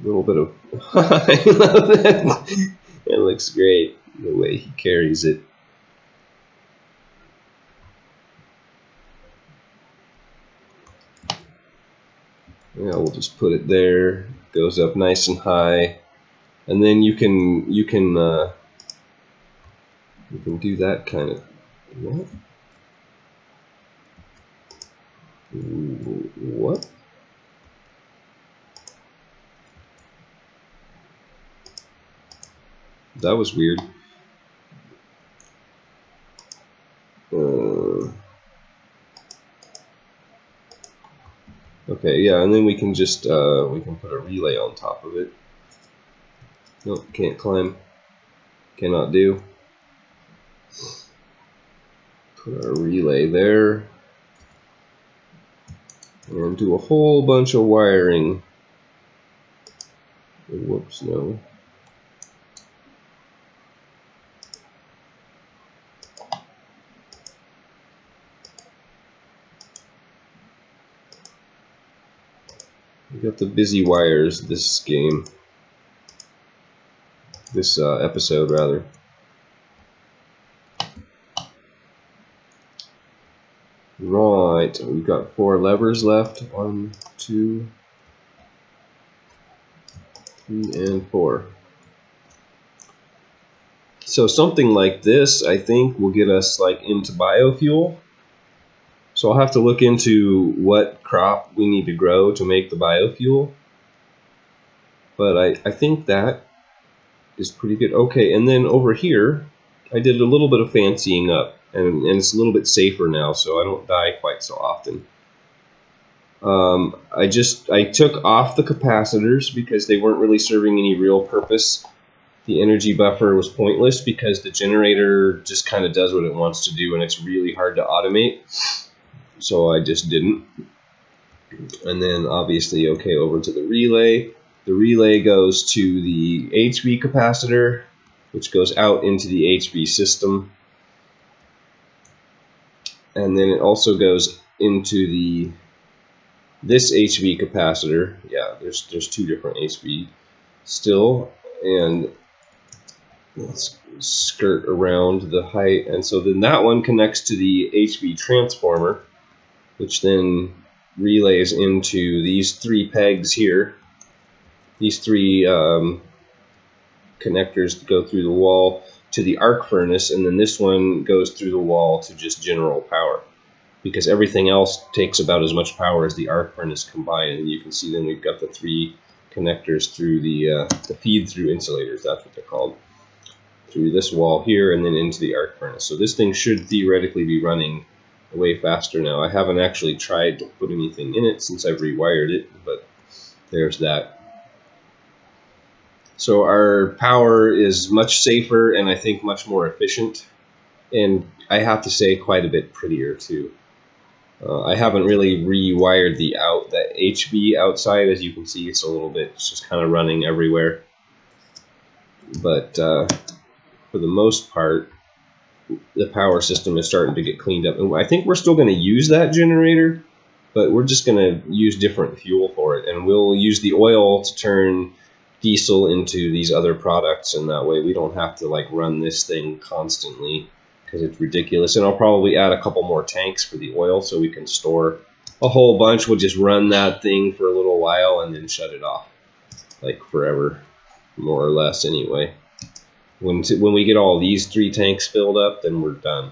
A little bit of I love that. It looks great the way he carries it. Yeah, we'll just put it there. Goes up nice and high, and then you can do that kind of what? What? That was weird. Okay, yeah, and then we can just we can put a relay on top of it. Nope, can't climb. Cannot do. Put our relay there. And do a whole bunch of wiring. Whoops, no. We got the busy wires this game. This episode, rather. Right, we've got 4 levers left. 1, 2, 3, and 4. So something like this, I think, will get us like into biofuel. So I'll have to look into what crop we need to grow to make the biofuel. But I think that is pretty good. Okay, and then over here, I did a little bit of fancying up, and it's a little bit safer now, so I don't die quite so often. I took off the capacitors because they weren't really serving any real purpose. The energy buffer was pointless because the generator just kind of does what it wants to do, and it's really hard to automate. So I just didn't. And then obviously, okay, over to the relay. The relay goes to the HV capacitor, which goes out into the HV system. And then it also goes into this HV capacitor. Yeah, there's 2 different HV still, and let's skirt around the height. And so then that one connects to the HV transformer, which then relays into these 3 pegs here. these three connectors go through the wall to the arc furnace, and then this one goes through the wall to just general power, because everything else takes about as much power as the arc furnace combined. And you can see then we've got the three connectors through the feed through insulators, that's what they're called, through this wall here and then into the arc furnace. So this thing should theoretically be running way faster now. I haven't actually tried to put anything in it since I've rewired it, but there's that. So our power is much safer and I think much more efficient, and I have to say quite a bit prettier too. I haven't really rewired the HV outside. As you can see, it's a little bit, it's just kind of running everywhere. But for the most part, the power system is starting to get cleaned up. And I think we're still going to use that generator, but we're just going to use different fuel for it. And we'll use the oil to turn diesel into these other products, and that way we don't have to like run this thing constantly, because it's ridiculous. And I'll probably add a couple more tanks for the oil so we can store a whole bunch. We'll just run that thing for a little while and then shut it off, like forever, more or less anyway. When we get all these 3 tanks filled up, then we're done.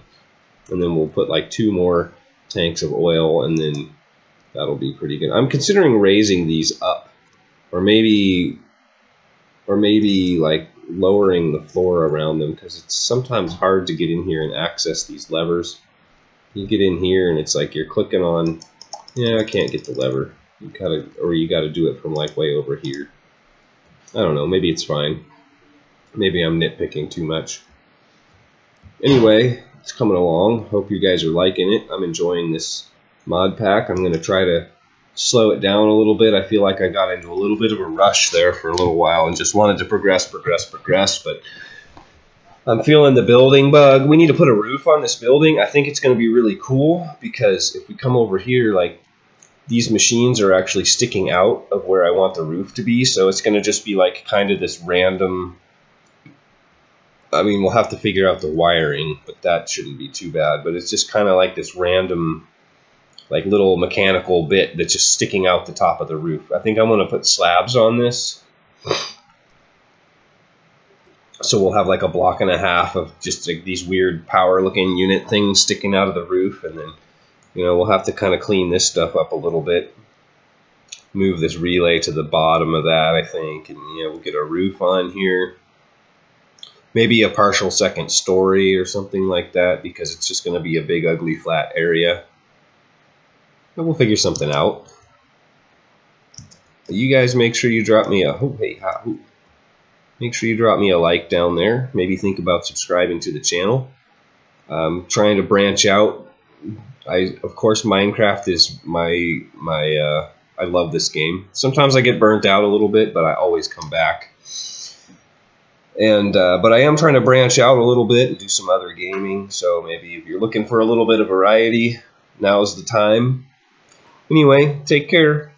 And then we'll put like 2 more tanks of oil, and then that'll be pretty good. I'm considering raising these up, or maybe like lowering the floor around them, because it's sometimes hard to get in here and access these levers. You get in here and it's like you're clicking on, yeah, I can't get the lever. You gotta do it from like way over here. I don't know, maybe it's fine. Maybe I'm nitpicking too much. Anyway, it's coming along. Hope you guys are liking it. I'm enjoying this mod pack. I'm going to try to slow it down a little bit. I feel like I got into a little bit of a rush there for a little while and just wanted to progress, but I'm feeling the building bug. We need to put a roof on this building. I think it's going to be really cool, because if we come over here, like, these machines are actually sticking out of where I want the roof to be, so it's going to just be like kind of this random, I mean, we'll have to figure out the wiring, but that shouldn't be too bad. But it's just kind of like this random, like, little mechanical bit that's just sticking out the top of the roof. I think I'm going to put slabs on this. So we'll have like a block and a half of just like these weird power looking unit things sticking out of the roof. And then, you know, we'll have to kind of clean this stuff up a little bit. Move this relay to the bottom of that, I think. And, you know, we'll get a roof on here. Maybe a partial second story or something like that, because it's just going to be a big, ugly, flat area. But we'll figure something out. You guys make sure you drop me a make sure you drop me a like down there. Maybe think about subscribing to the channel. I'm trying to branch out. Of course, Minecraft is I love this game. Sometimes I get burnt out a little bit, but I always come back. And but I am trying to branch out a little bit and do some other gaming. So maybe if you're looking for a little bit of variety, now's the time. Anyway, take care.